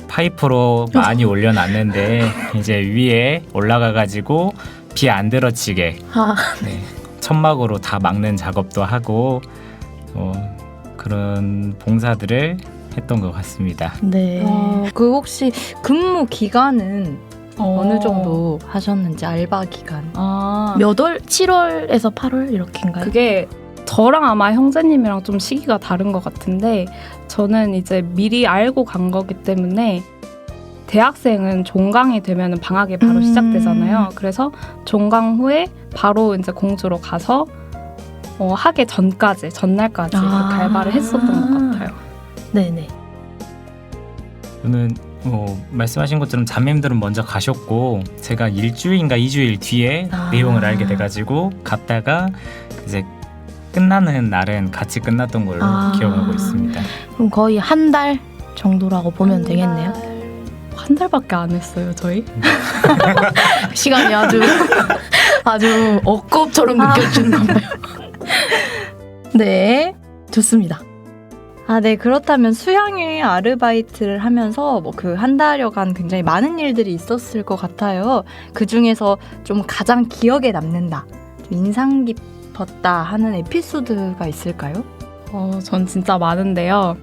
Speaker 5: 파이프로 많이 올려놨는데 이제 위에 올라가 가지고 비 안 들어치게 네, 천막으로 다 막는 작업도 하고 그런 봉사들을 했던 것 같습니다.
Speaker 2: 네.
Speaker 1: 그 혹시 근무 기간은 어느 정도 하셨는지 알바 기간?
Speaker 2: 몇 월? 7월에서 8월 이렇게인가요?
Speaker 6: 그게 저랑 아마 형제님이랑 좀 시기가 다른 것 같은데 저는 이제 미리 알고 간 거기 때문에 대학생은 종강이 되면 방학이 바로 시작되잖아요. 그래서 종강 후에 바로 이제 공주로 가서 하기 전날까지 이렇게 알바를 했었던 것 같아요.
Speaker 2: 네네.
Speaker 5: 저는 말씀하신 것처럼 자매님들은 먼저 가셨고 제가 일주일인가 2주일 뒤에 내용을 알게 돼가지고 갔다가 이제 끝나는 날은 같이 끝났던 걸로 기억하고 있습니다.
Speaker 2: 그럼 거의 한 달 정도라고 보면 되겠네요.
Speaker 6: 한 달밖에 안 했어요, 저희.
Speaker 2: 시간이 아주 아주 억겁처럼 느껴지는 건가요? 네, 좋습니다.
Speaker 1: 아, 네. 그렇다면 수양회 아르바이트를 하면서 뭐 그 한 달여간 굉장히 많은 일들이 있었을 것 같아요. 그 중에서 좀 가장 기억에 남는다, 좀 인상 깊었다 하는 에피소드가 있을까요?
Speaker 6: 전 진짜 많은데요.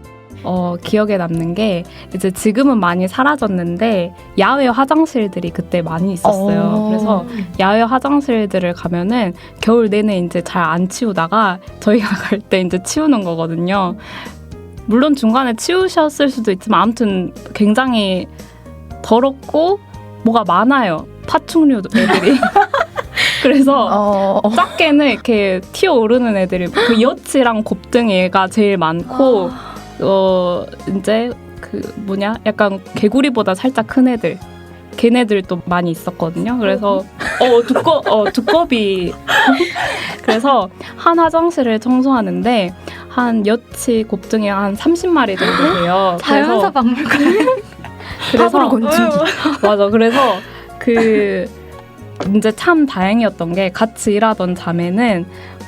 Speaker 6: 기억에 남는 게 이제 지금은 많이 사라졌는데 야외 화장실들이 그때 많이 있었어요. 그래서 야외 화장실들을 가면은 겨울 내내 이제 잘 안 치우다가 저희가 갈 때 이제 치우는 거거든요. 물론 중간에 치우셨을 수도 있지만 아무튼 굉장히 더럽고 뭐가 많아요. 파충류 애들이. 그래서 작게는 이렇게 튀어오르는 애들이 그 여치랑 곱등이가 제일 많고 이제 그 뭐냐 약간 개구리보다 살짝 큰 애들 걔네들도 많이 있었거든요. 그래서 두꺼비 그래서 한 화장실을 청소하는데 한 여치 곱등이 한 30마리 정도 돼요.
Speaker 1: 자연사 박물관.
Speaker 2: 팝으로 건축이.
Speaker 6: 맞아. 그래서 그 이제 참 다행이었던 게 같이 일하던 자매는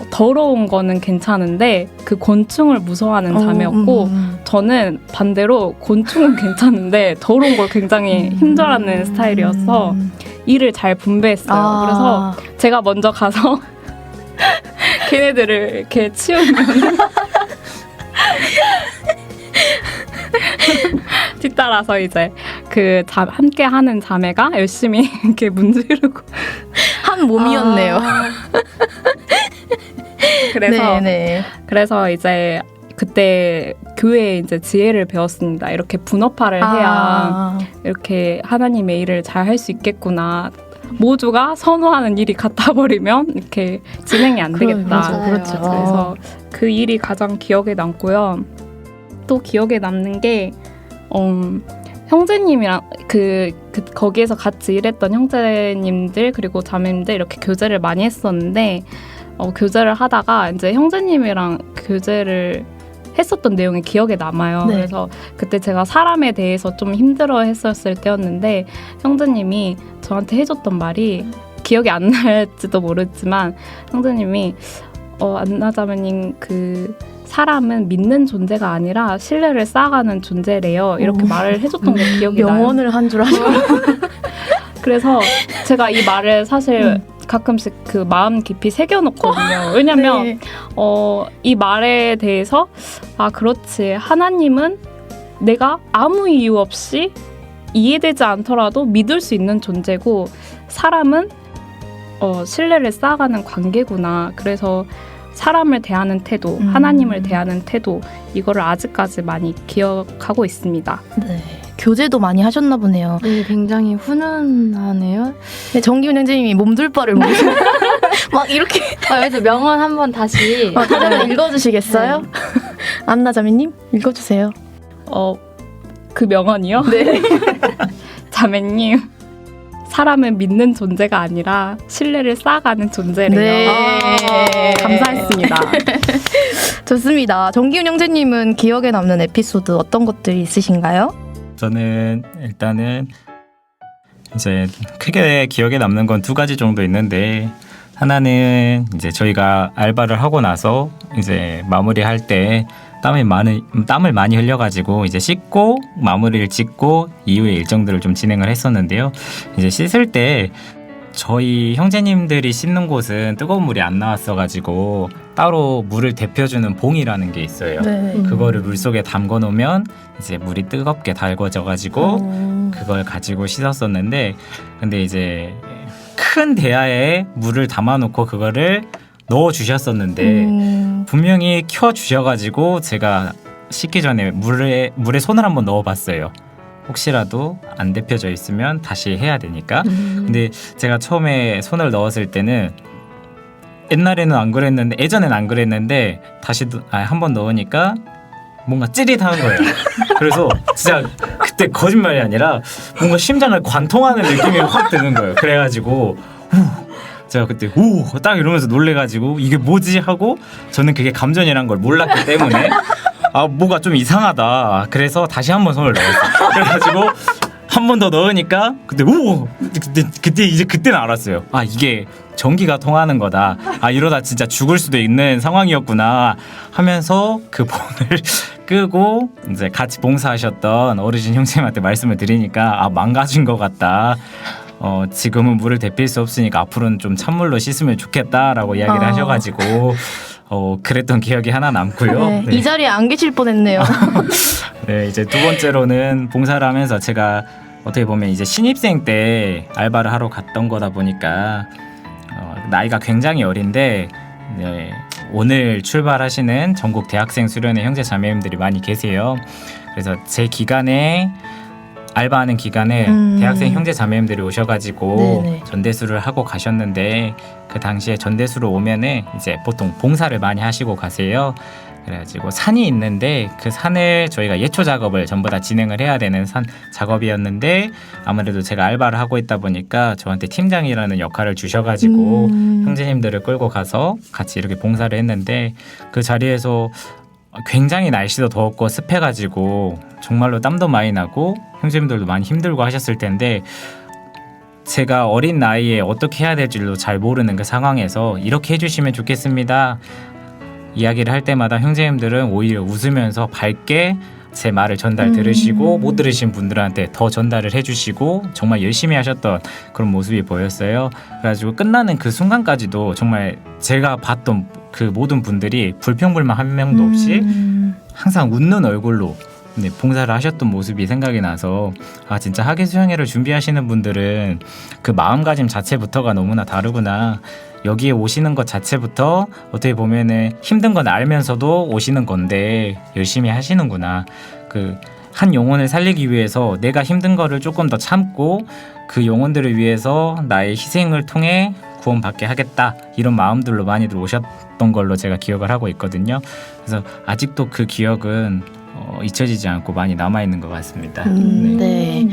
Speaker 6: 더러운 거는 괜찮은데 그 곤충을 무서워하는 자매였고 저는 반대로 곤충은 괜찮은데 더러운 걸 굉장히 힘들어하는 스타일이어서 일을 잘 분배했어요. 그래서 제가 먼저 가서 걔네들을 이렇게 치우면 뒤따라서 이제 함께 하는 자매가 열심히 이렇게 문지르고
Speaker 2: 한 몸이었네요.
Speaker 6: 그래서 이제 그때 교회에 이제 지혜를 배웠습니다. 이렇게 분업화를 해야 이렇게 하나님의 일을 잘 할 수 있겠구나. 모두가 선호하는 일이 같아 버리면 이렇게 진행이 안 되겠다.
Speaker 2: 그렇죠.
Speaker 6: 그래서 그 일이 가장 기억에 남고요. 또 기억에 남는 게 형제님이랑 거기에서 같이 일했던 형제님들 그리고 자매님들 이렇게 교제를 많이 했었는데 교제를 하다가 이제 형제님이랑 교제를 했었던 내용이 기억에 남아요.
Speaker 2: 네.
Speaker 6: 그래서 그때 제가 사람에 대해서 좀 힘들어 했었을 때였는데 형제님이 저한테 해줬던 말이 기억이 안 날지도 모르지만 형제님이 안나자매님 사람은 믿는 존재가 아니라 신뢰를 쌓아가는 존재래요. 이렇게 말을 해줬던 게 기억이 나요.
Speaker 2: 명언을 한 줄 아시고.
Speaker 6: 그래서 제가 이 말을 사실 가끔씩 그 마음 깊이 새겨놓거든요. 왜냐면 이 말에 대해서 그렇지 하나님은 내가 아무 이유 없이 이해되지 않더라도 믿을 수 있는 존재고 사람은 신뢰를 쌓아가는 관계구나. 그래서 사람을 대하는 태도, 하나님을 대하는 태도 이거를 아직까지 많이 기억하고 있습니다.
Speaker 2: 네. 교제도 많이 하셨나 보네요.
Speaker 1: 네, 굉장히 훈훈하네요.
Speaker 2: 네, 정기훈 형제님이 몸둘 바를 모르시고 막 이렇게
Speaker 1: 여기서 명언 한번 다시
Speaker 2: 다들 읽어주시겠어요?
Speaker 1: 네.
Speaker 2: 안나자매님 읽어주세요.
Speaker 6: 그 명언이요?
Speaker 2: 네.
Speaker 6: 자매님, 사람은 믿는 존재가 아니라 신뢰를 쌓아가는 존재래요.
Speaker 2: 네.
Speaker 6: 감사했습니다.
Speaker 2: 좋습니다. 정기훈 형제님은 기억에 남는 에피소드 어떤 것들이 있으신가요?
Speaker 5: 저는 일단은 이제 크게 기억에 남는 건 2가지 정도 있는데 하나는 이제 저희가 알바를 하고 나서 이제 마무리할 때 땀을 많이 흘려가지고 이제 씻고 마무리를 짓고 이후의 일정들을 좀 진행을 했었는데요. 이제 씻을 때 저희 형제님들이 씻는 곳은 뜨거운 물이 안 나왔어가지고 따로 물을 데펴주는 봉이라는 게 있어요.
Speaker 2: 네.
Speaker 5: 그거를 물속에 담궈 놓으면 이제 물이 뜨겁게 달궈져가지고 그걸 가지고 씻었었는데 근데 이제 큰 대야에 물을 담아놓고 그거를 넣어주셨었는데 분명히 켜주셔가지고 제가 씻기 전에 물에 손을 한번 넣어봤어요. 혹시라도 안 데펴져 있으면 다시 해야 되니까. 근데 제가 처음에 손을 넣었을 때는 옛날에는 안 그랬는데 예전엔 안 그랬는데 다시 한 번 넣으니까 뭔가 찌릿하는 거예요. 그래서 진짜 그때 거짓말이 아니라 뭔가 심장을 관통하는 느낌이 확 드는 거예요. 그래가지고 제가 그때 딱 이러면서 놀래가지고 이게 뭐지 하고 저는 그게 감전이란 걸 몰랐기 때문에 뭐가 좀 이상하다. 그래서 다시 한 번 손을 넣었어요. 그래가지고 한 번 더 넣으니까 그때는 알았어요. 아, 이게 전기가 통하는 거다. 아, 이러다 진짜 죽을 수도 있는 상황이었구나 하면서 그 폰을 끄고 이제 같이 봉사하셨던 어르신 형제님한테 말씀을 드리니까 아, 망가진 것 같다. 지금은 물을 데필 수 없으니까 앞으로는 좀 찬물로 씻으면 좋겠다라고 이야기를 하셔가지고 그랬던 기억이 하나 남고요.
Speaker 2: 네,
Speaker 5: 네.
Speaker 2: 이 자리에 안 계실 뻔했네요.
Speaker 5: 네, 이제 두 번째로는 봉사를 하면서 제가 어떻게 보면 이제 신입생 때 알바를 하러 갔던 거다 보니까 나이가 굉장히 어린데 네, 오늘 출발하시는 전국 대학생 수련회 형제 자매님들이 많이 계세요. 그래서 제 기간에 알바하는 기간에 대학생 형제 자매님들이 오셔가지고
Speaker 2: 네네.
Speaker 5: 전대수를 하고 가셨는데 그 당시에 전대수로 오면은 이제 보통 봉사를 많이 하시고 가세요. 그래가지고 산이 있는데 그 산을 저희가 예초 작업을 전부 다 진행을 해야 되는 산 작업이었는데 아무래도 제가 알바를 하고 있다 보니까 저한테 팀장이라는 역할을 주셔가지고 형제님들을 끌고 가서 같이 이렇게 봉사를 했는데 그 자리에서 굉장히 날씨도 더웠고 습해가지고 정말로 땀도 많이 나고 형제님들도 많이 힘들고 하셨을 텐데 제가 어린 나이에 어떻게 해야 될지도 잘 모르는 그 상황에서 이렇게 해주시면 좋겠습니다 이야기를 할 때마다 형제님들은 오히려 웃으면서 밝게 제 말을 전달 들으시고 못 들으신 분들한테 더 전달을 해주시고 정말 열심히 하셨던 그런 모습이 보였어요. 그래가지고 끝나는 그 순간까지도 정말 제가 봤던 그 모든 분들이 불평불만 한 명도 없이 항상 웃는 얼굴로 네, 봉사를 하셨던 모습이 생각이 나서 아 진짜 학예 수양회를 준비하시는 분들은 그 마음가짐 자체부터가 너무나 다르구나. 여기에 오시는 것 자체부터 어떻게 보면은 힘든 건 알면서도 오시는 건데 열심히 하시는구나. 그 한 영혼을 살리기 위해서 내가 힘든 거를 조금 더 참고 그 영혼들을 위해서 나의 희생을 통해 구원받게 하겠다. 이런 마음들로 많이들 오셨던 걸로 제가 기억을 하고 있거든요. 그래서 아직도 그 기억은 잊혀지지 않고 많이 남아있는 것 같습니다.
Speaker 2: 네.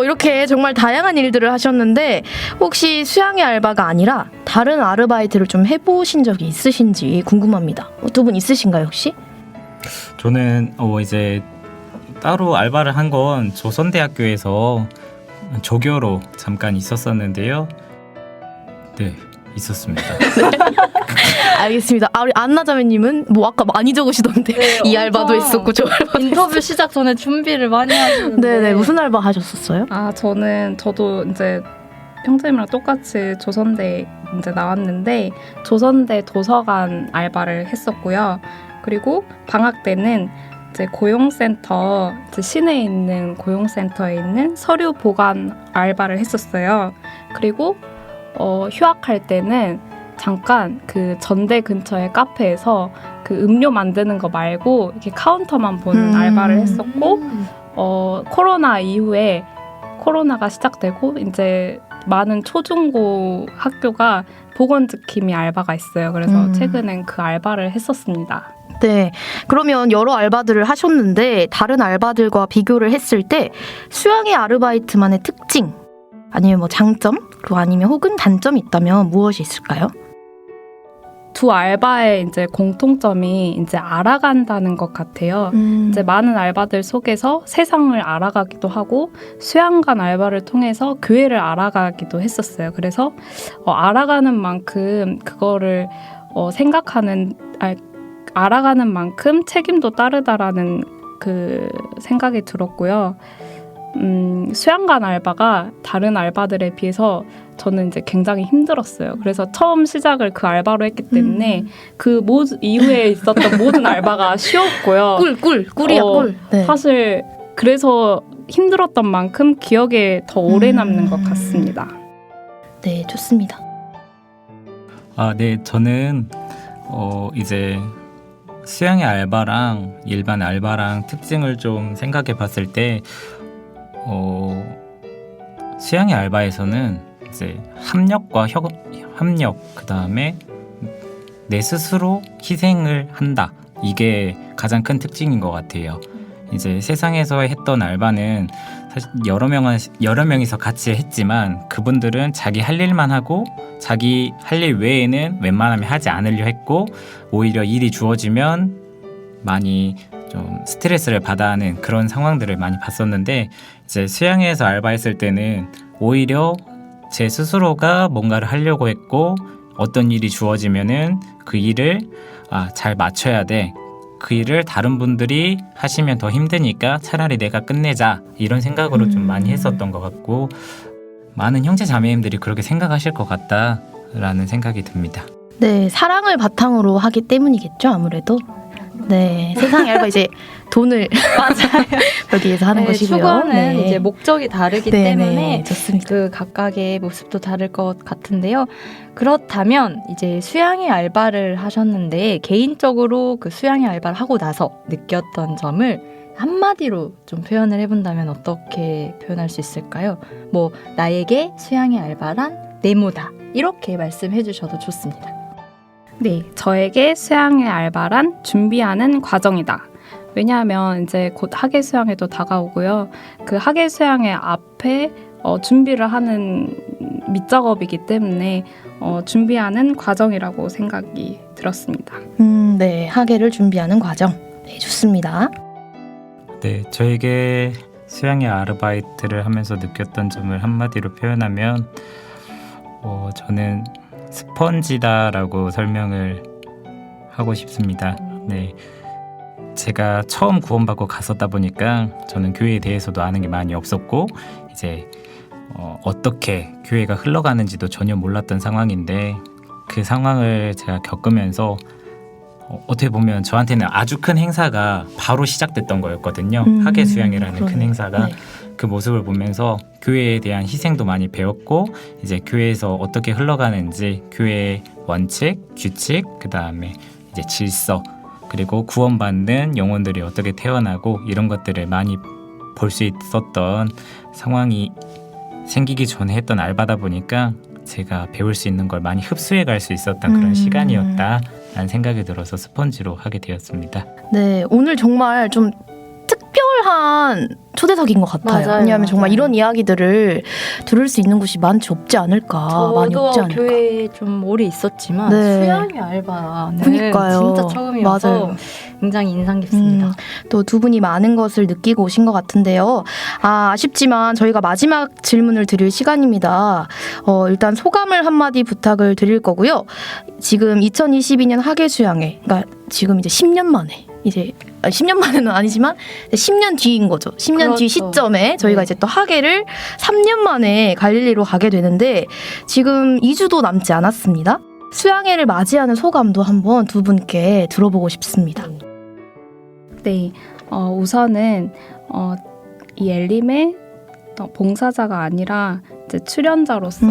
Speaker 2: 이렇게 정말 다양한 일들을 하셨는데 혹시 수양의 알바가 아니라 다른 아르바이트를 좀 해보신 적이 있으신지 궁금합니다. 두 분 있으신가요 혹시?
Speaker 5: 저는 이제 따로 알바를 한 건 조선대학교에서 조교로 잠깐 있었었는데요. 네, 있었습니다.
Speaker 2: 알겠습니다. 우리 안나자매님은 뭐 아까 많이 적으시던데
Speaker 1: 네,
Speaker 2: 이 알바도 했었고 저 알바도
Speaker 1: 인터뷰 시작 전에 준비를 많이 하시는데
Speaker 2: 네네 무슨 알바 하셨었어요?
Speaker 6: 저도 이제 형제님이랑 똑같이 조선대 이제 나왔는데 조선대 도서관 알바를 했었고요. 그리고 방학 때는 이제 고용센터, 이제 시내에 있는 고용센터에 있는 서류 보관 알바를 했었어요. 그리고 휴학할 때는 잠깐 그 전대 근처의 카페에서 그 음료 만드는 거 말고 이렇게 카운터만 보는 알바를 했었고 코로나 이후에 코로나가 시작되고 이제 많은 초중고 학교가 보건지킴이 알바가 있어요. 그래서 최근엔 그 알바를 했었습니다.
Speaker 2: 네. 그러면 여러 알바들을 하셨는데 다른 알바들과 비교를 했을 때 수양의 아르바이트만의 특징 아니면 뭐 장점 그리고 아니면 혹은 단점이 있다면 무엇이 있을까요?
Speaker 6: 두 알바의 이제 공통점이 이제 알아간다는 것 같아요. 이제 많은 알바들 속에서 세상을 알아가기도 하고 수양관 알바를 통해서 교회를 알아가기도 했었어요. 그래서 알아가는 만큼 그거를 알아가는 만큼 책임도 따르다라는 그 생각이 들었고요. 수양관 알바가 다른 알바들에 비해서 저는 이제 굉장히 힘들었어요. 그래서 처음 시작을 그 알바로 했기 때문에 그 이후에 있었던 모든 알바가 쉬웠고요.
Speaker 2: 꿀이야 꿀. 네.
Speaker 6: 사실 그래서 힘들었던 만큼 기억에 더 오래 남는 것 같습니다.
Speaker 2: 네, 좋습니다.
Speaker 5: 네, 저는 이제 수양의 알바랑 일반 알바랑 특징을 좀 생각해 봤을 때 수양의 알바에서는 이제 합력 그다음에 내 스스로 희생을 한다. 이게 가장 큰 특징인 것 같아요. 이제 세상에서 했던 알바는 사실 여러 명이서 같이 했지만 그분들은 자기 할 일만 하고 자기 할 일 외에는 웬만하면 하지 않으려 했고 오히려 일이 주어지면 많이 좀 스트레스를 받아 하는 그런 상황들을 많이 봤었는데, 이제 수양회에서 알바했을 때는 오히려 제 스스로가 뭔가를 하려고 했고, 어떤 일이 주어지면은 그 일을 잘 맞춰야 돼. 그 일을 다른 분들이 하시면 더 힘드니까 차라리 내가 끝내자. 이런 생각으로 좀 많이 했었던 것 같고, 많은 형제 자매님들이 그렇게 생각하실 것 같다라는 생각이 듭니다.
Speaker 2: 네, 사랑을 바탕으로 하기 때문이겠죠, 아무래도. 네, 세상의 알바 이제 돈을
Speaker 1: 맞아요.
Speaker 2: 벌기 위해서 하는 것이고요.
Speaker 1: 추구하는
Speaker 2: 네.
Speaker 1: 이제 목적이 다르기
Speaker 2: 네,
Speaker 1: 때문에
Speaker 2: 네, 좋습니다.
Speaker 1: 그 각각의 모습도 다를 것 같은데요. 그렇다면 이제 수양의 알바를 하셨는데 개인적으로 그 수양의 알바를 하고 나서 느꼈던 점을 한마디로 좀 표현을 해본다면 어떻게 표현할 수 있을까요? 뭐 나에게 수양의 알바란 네모다 이렇게 말씀해 주셔도 좋습니다.
Speaker 6: 네, 저에게 수양의 알바란 준비하는 과정이다. 왜냐하면 이제 곧 학예 수양회도 다가오고요. 그 학예 수양회 앞에 준비를 하는 밑작업이기 때문에 준비하는 과정이라고 생각이 들었습니다.
Speaker 2: 네, 학예를 준비하는 과정. 네, 좋습니다.
Speaker 5: 네, 저에게 수양의 아르바이트를 하면서 느꼈던 점을 한마디로 표현하면 저는 스펀지다라고 설명을 하고 싶습니다. 네, 제가 처음 구원받고 갔었다 보니까 저는 교회에 대해서도 아는 게 많이 없었고, 이제 어떻게 교회가 흘러가는지도 전혀 몰랐던 상황인데, 그 상황을 제가 겪으면서 어떻게 보면 저한테는 아주 큰 행사가 바로 시작됐던 거였거든요. 학예 수양이라는 큰 행사가.
Speaker 2: 네.
Speaker 5: 그 모습을 보면서 교회에 대한 희생도 많이 배웠고, 이제 교회에서 어떻게 흘러가는지, 교회의 원칙, 규칙, 그 다음에 이제 질서, 그리고 구원받는 영혼들이 어떻게 태어나고 이런 것들을 많이 볼 수 있었던 상황이 생기기 전에 했던 알바다 보니까 제가 배울 수 있는 걸 많이 흡수해 갈 수 있었던 그런 시간이었다라는 생각이 들어서 스펀지로 하게 되었습니다.
Speaker 2: 네, 오늘 정말 좀 특별한 초대석인 것 같아요.
Speaker 1: 맞아요,
Speaker 2: 왜냐하면 정말
Speaker 1: 맞아요.
Speaker 2: 이런 이야기들을 들을 수 있는 곳이 많지 없지 않을까, 많이
Speaker 1: 저도
Speaker 2: 없지 않을까.
Speaker 1: 교회에 좀 오래 있었지만
Speaker 2: 네.
Speaker 1: 수양의 알바는
Speaker 2: 그니까요.
Speaker 1: 진짜 처음이어서
Speaker 2: 맞아요.
Speaker 1: 굉장히 인상 깊습니다.
Speaker 2: 또 두 분이 많은 것을 느끼고 오신 것 같은데요. 아쉽지만 저희가 마지막 질문을 드릴 시간입니다. 일단 소감을 한마디 부탁을 드릴 거고요. 지금 2022년 학예 수양회, 그러니까 지금 이제 10년 만에, 이제 10년 만에는 아니지만 10년 뒤인 거죠. 10년 뒤
Speaker 1: 그렇죠.
Speaker 2: 시점에 저희가
Speaker 1: 네.
Speaker 2: 이제 또 학예를 3년 만에 갈릴리로 가게 되는데, 지금 2주도 남지 않았습니다. 수양회를 맞이하는 소감도 한번 두 분께 들어보고 싶습니다.
Speaker 6: 네, 우선은 이 엘림의 봉사자가 아니라 이제 출연자로서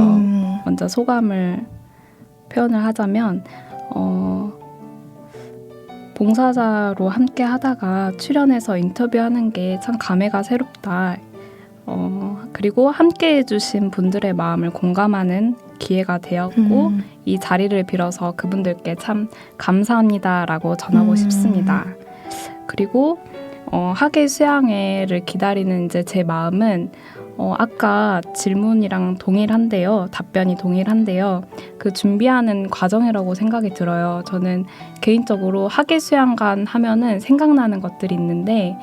Speaker 6: 먼저 소감을 표현을 하자면 봉사자로 함께 하다가 출연해서 인터뷰하는 게 참 감회가 새롭다. 그리고 함께 해주신 분들의 마음을 공감하는 기회가 되었고 이 자리를 빌어서 그분들께 참 감사합니다라고 전하고 싶습니다. 그리고 학예 수양회를 기다리는 이제 제 마음은 아까 질문이랑 동일한데요. 답변이 동일한데요. 그 준비하는 과정이라고 생각이 들어요. 저는 개인적으로 학예 수양관 하면은 생각나는 것들이 있는데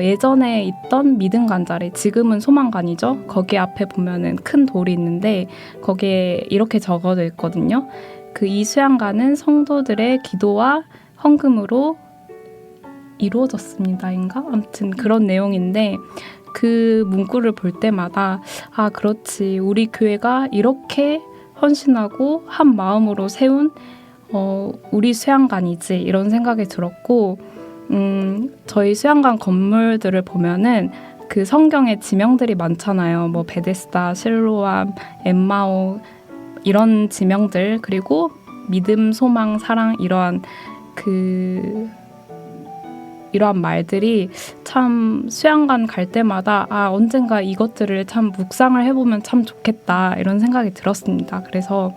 Speaker 6: 예전에 있던 믿음 간자리, 지금은 소망관이죠. 거기 앞에 보면은 큰 돌이 있는데 거기에 이렇게 적어져 있거든요. 그 이 수양관은 성도들의 기도와 헌금으로 이루어졌습니다인가? 아무튼 그런 내용인데 그 문구를 볼 때마다 그렇지, 우리 교회가 이렇게 헌신하고 한 마음으로 세운 우리 수양관이지, 이런 생각이 들었고, 저희 수양관 건물들을 보면은 그 성경에 지명들이 많잖아요. 뭐 베데스다, 실로암, 엠마오 이런 지명들, 그리고 믿음, 소망, 사랑 이러한 말들이 참 수양관 갈 때마다 언젠가 이것들을 참 묵상을 해보면 참 좋겠다, 이런 생각이 들었습니다. 그래서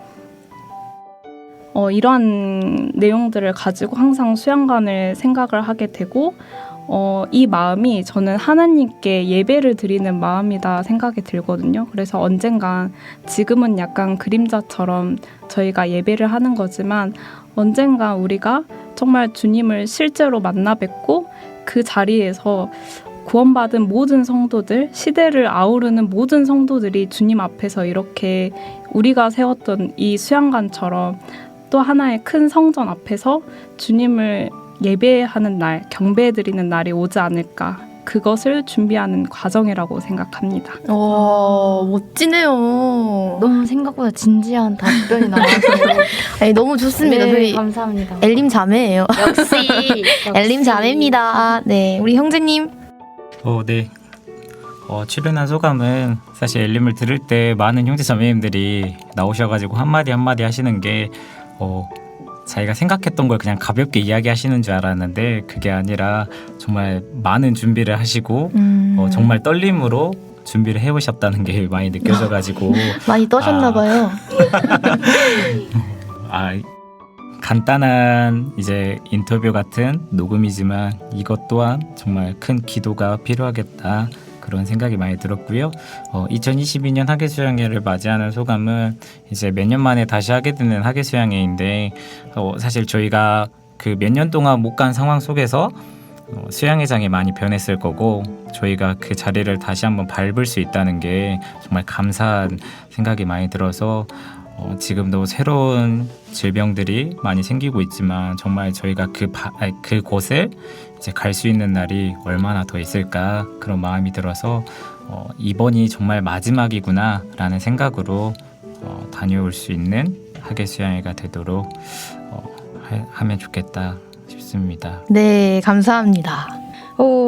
Speaker 6: 이러한 내용들을 가지고 항상 수양관을 생각을 하게 되고 이 마음이 저는 하나님께 예배를 드리는 마음이다 생각이 들거든요. 그래서 언젠간, 지금은 약간 그림자처럼 저희가 예배를 하는 거지만 언젠가 우리가 정말 주님을 실제로 만나 뵙고 그 자리에서 구원받은 모든 성도들, 시대를 아우르는 모든 성도들이 주님 앞에서 이렇게 우리가 세웠던 이 수양관처럼 또 하나의 큰 성전 앞에서 주님을 예배하는 날, 경배드리는 날이 오지 않을까. 그것을 준비하는 과정이라고 생각합니다.
Speaker 2: 멋지네요.
Speaker 1: 너무 생각보다 진지한 답변이 나와서
Speaker 2: 아니, 너무 좋습니다.
Speaker 1: 네,
Speaker 2: 저희
Speaker 1: 감사합니다.
Speaker 2: 엘림 자매예요.
Speaker 1: 역시
Speaker 2: 엘림 자매입니다. 네, 우리 형제님.
Speaker 5: 네. 출연한 소감은 사실 엘림을 들을 때 많은 형제 자매님들이 나오셔가지고 한마디 하시는 게 자기가 생각했던 걸 그냥 가볍게 이야기하시는 줄 알았는데 그게 아니라 정말 많은 준비를 하시고 정말 떨림으로 준비를 해오셨다는 게 많이 느껴져가지고
Speaker 2: 많이 떠셨나봐요.
Speaker 5: 간단한 이제 인터뷰 같은 녹음이지만 이것 또한 정말 큰 기도가 필요하겠다 그런 생각이 많이 들었고요. 2022년 하계수양회를 맞이하는 소감은 이제 몇 년 만에 다시 하게 되는 하계수양회인데 사실 저희가 그 몇 년 동안 못 간 상황 속에서 수양회장이 많이 변했을 거고 저희가 그 자리를 다시 한번 밟을 수 있다는 게 정말 감사한 생각이 많이 들어서 지금도 새로운 질병들이 많이 생기고 있지만 정말 저희가 그곳을 이제 갈 수 있는 날이 얼마나 더 있을까 그런 마음이 들어서 이번이 정말 마지막이구나라는 생각으로 다녀올 수 있는 하계수양회가 되도록 하면 좋겠다 싶습니다.
Speaker 2: 네, 감사합니다.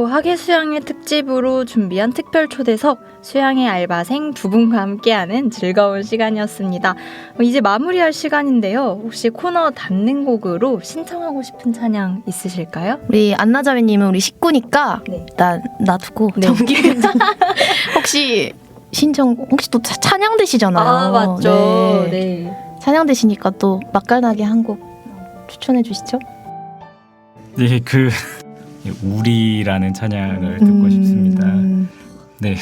Speaker 1: 하계 수양회 특집으로 준비한 특별 초대석 수양회 알바생 두 분과 함께하는 즐거운 시간이었습니다. 이제 마무리할 시간인데요. 혹시 코너 닫는 곡으로 신청하고 싶은 찬양 있으실까요?
Speaker 2: 우리 안나 자매님은 우리 식구니까
Speaker 1: 네.
Speaker 2: 놔두고
Speaker 1: 네.
Speaker 2: 정기 혹시 또 찬양 되시잖아요.
Speaker 1: 맞죠. 네.
Speaker 2: 찬양 되시니까 또 맛깔나게 한 곡 추천해 주시죠.
Speaker 5: 네, 우리라는 찬양을 듣고 싶습니다. 네.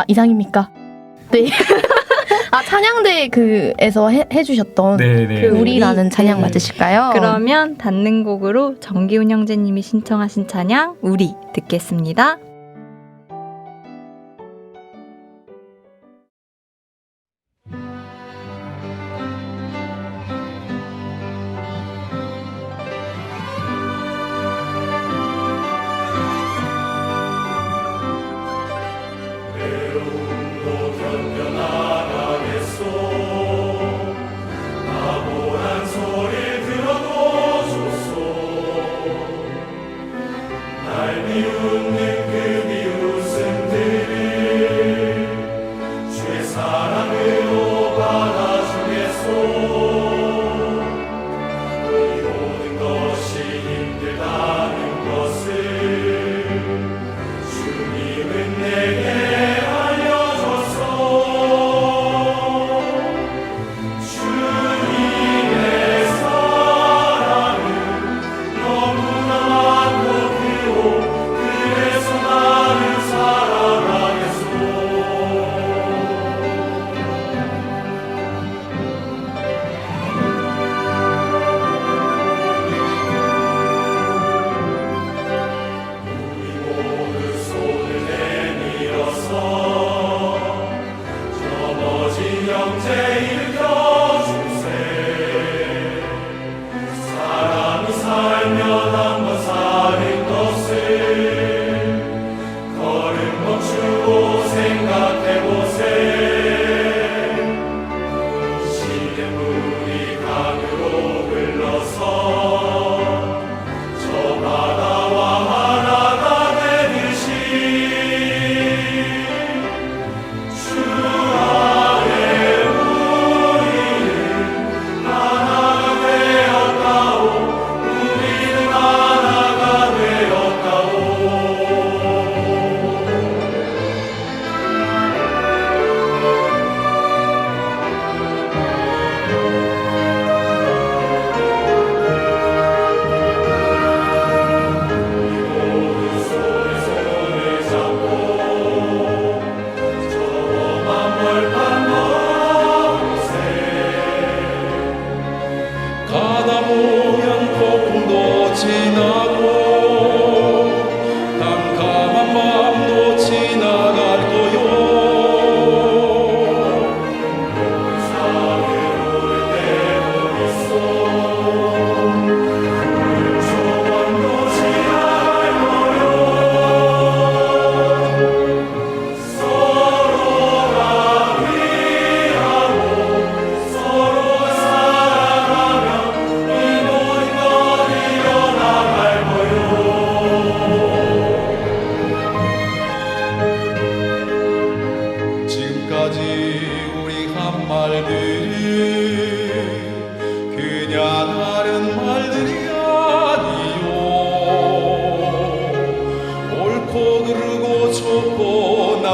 Speaker 2: 이상입니까? 네. 찬양대에서 해주셨던
Speaker 5: 네.
Speaker 2: 그 우리라는 찬양
Speaker 1: 네.
Speaker 2: 맞으실까요?
Speaker 1: 그러면 닫는 곡으로 정기훈 형제님이 신청하신 찬양 우리 듣겠습니다.
Speaker 4: 날 비웃는 그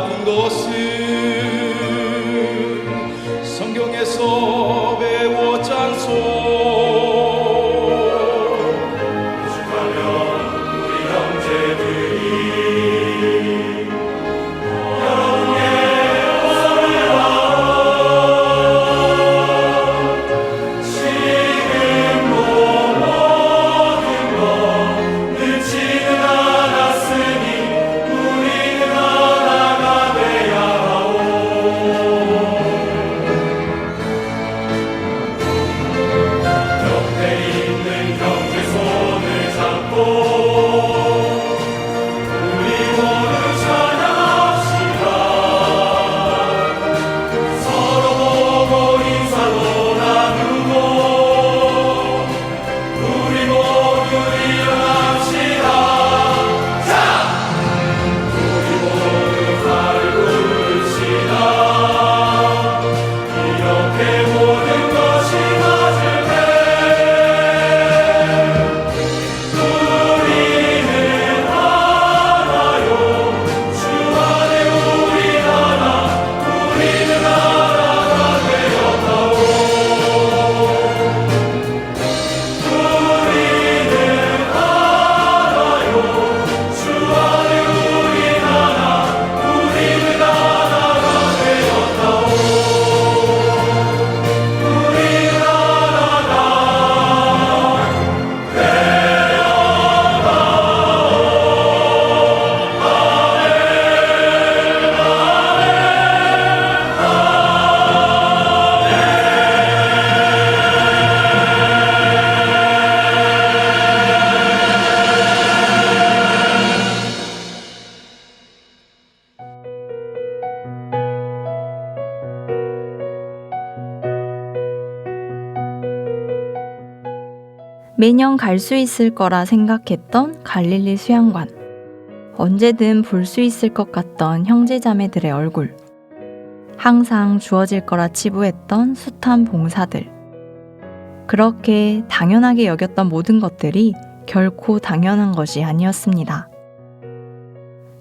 Speaker 7: 아픈 것은 성경에서 배웠잖소. 오죽하면 우리 형제들이 여러분께 지금도 모든 것 늦지는 않았으니 우리는 하나가 되야 하오. 옆에 있는 형제 손을 잡고 우리 모두 찬양합시다. 서로 보고 인사도 나누고 우리 모두 일어납시다. 자! 우리 모두 발을 굽시다. 이렇게 모든 것이 맞을 때 우리는 하나요. 주 안에 우리 하나, 우리는 하나가 되었다오. 우리는 하나요. 주 안에 우리 하나, 우리는 하나가 되었다오. 우리는
Speaker 1: 매년 갈 수 있을 거라 생각했던 갈릴리 수양관. 언제든 볼 수 있을 것 같던 형제자매들의 얼굴. 항상 주어질 거라 치부했던 숱한 봉사들. 그렇게 당연하게 여겼던 모든 것들이 결코 당연한 것이 아니었습니다.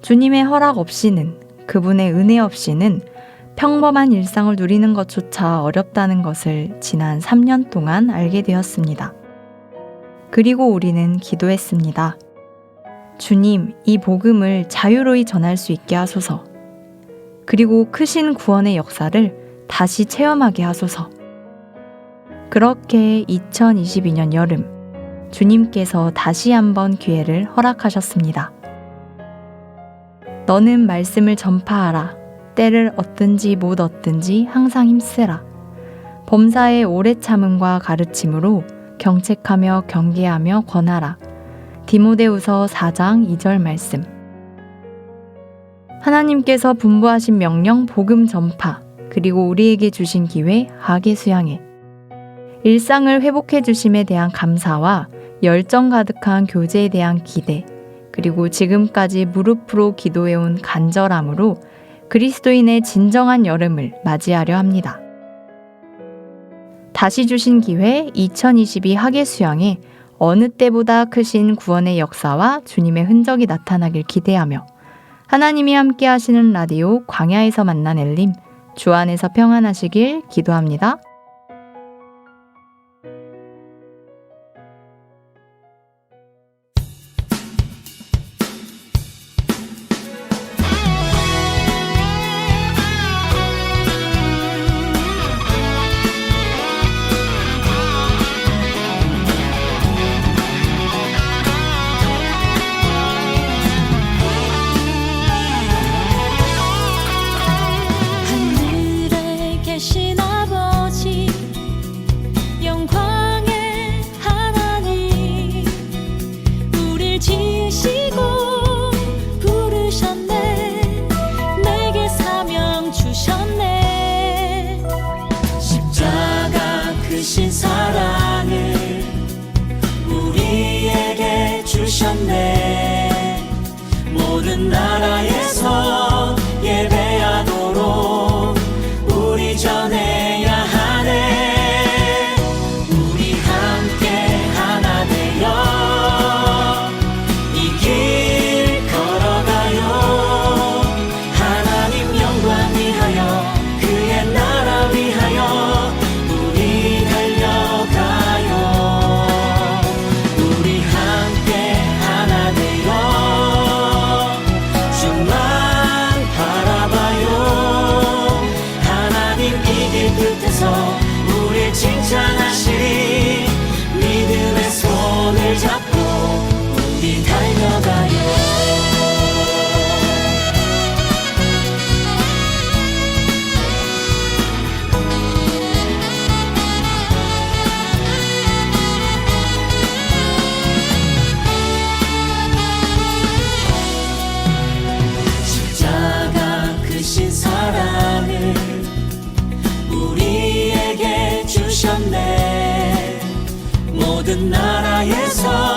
Speaker 1: 주님의 허락 없이는, 그분의 은혜 없이는 평범한 일상을 누리는 것조차 어렵다는 것을 지난 3년 동안 알게 되었습니다. 그리고 우리는 기도했습니다. 주님, 이 복음을 자유로이 전할 수 있게 하소서. 그리고 크신 구원의 역사를 다시 체험하게 하소서. 그렇게 2022년 여름, 주님께서 다시 한번 기회를 허락하셨습니다. 너는 말씀을 전파하라. 때를 얻든지 못 얻든지 항상 힘쓰라. 범사의 오래 참음과 가르침으로 경책하며 경계하며 권하라. 디모데후서 4장 2절 말씀. 하나님께서 분부하신 명령 복음 전파, 그리고 우리에게 주신 기회 하계 수양회. 일상을 회복해 주심에 대한 감사와 열정 가득한 교제에 대한 기대, 그리고 지금까지 무릎으로 기도해온 간절함으로 그리스도인의 진정한 여름을 맞이하려 합니다. 다시 주신 기회 2022 하계 수양에 어느 때보다 크신 구원의 역사와 주님의 흔적이 나타나길 기대하며 하나님이 함께 하시는 라디오 광야에서 만난 엘림, 주 안에서 평안하시길 기도합니다.
Speaker 3: 하늘에 계신 아버지 영광의 하나님 우릴 지으시고 부르셨네 내게 사명 주셨네 십자가 크신 사랑을 우리에게 주셨네 모든 나라에서 예배하도록 우리 전해야 하네 우리 함께 하나 되어 이 길 걸어가요 하나님 모든 나라에서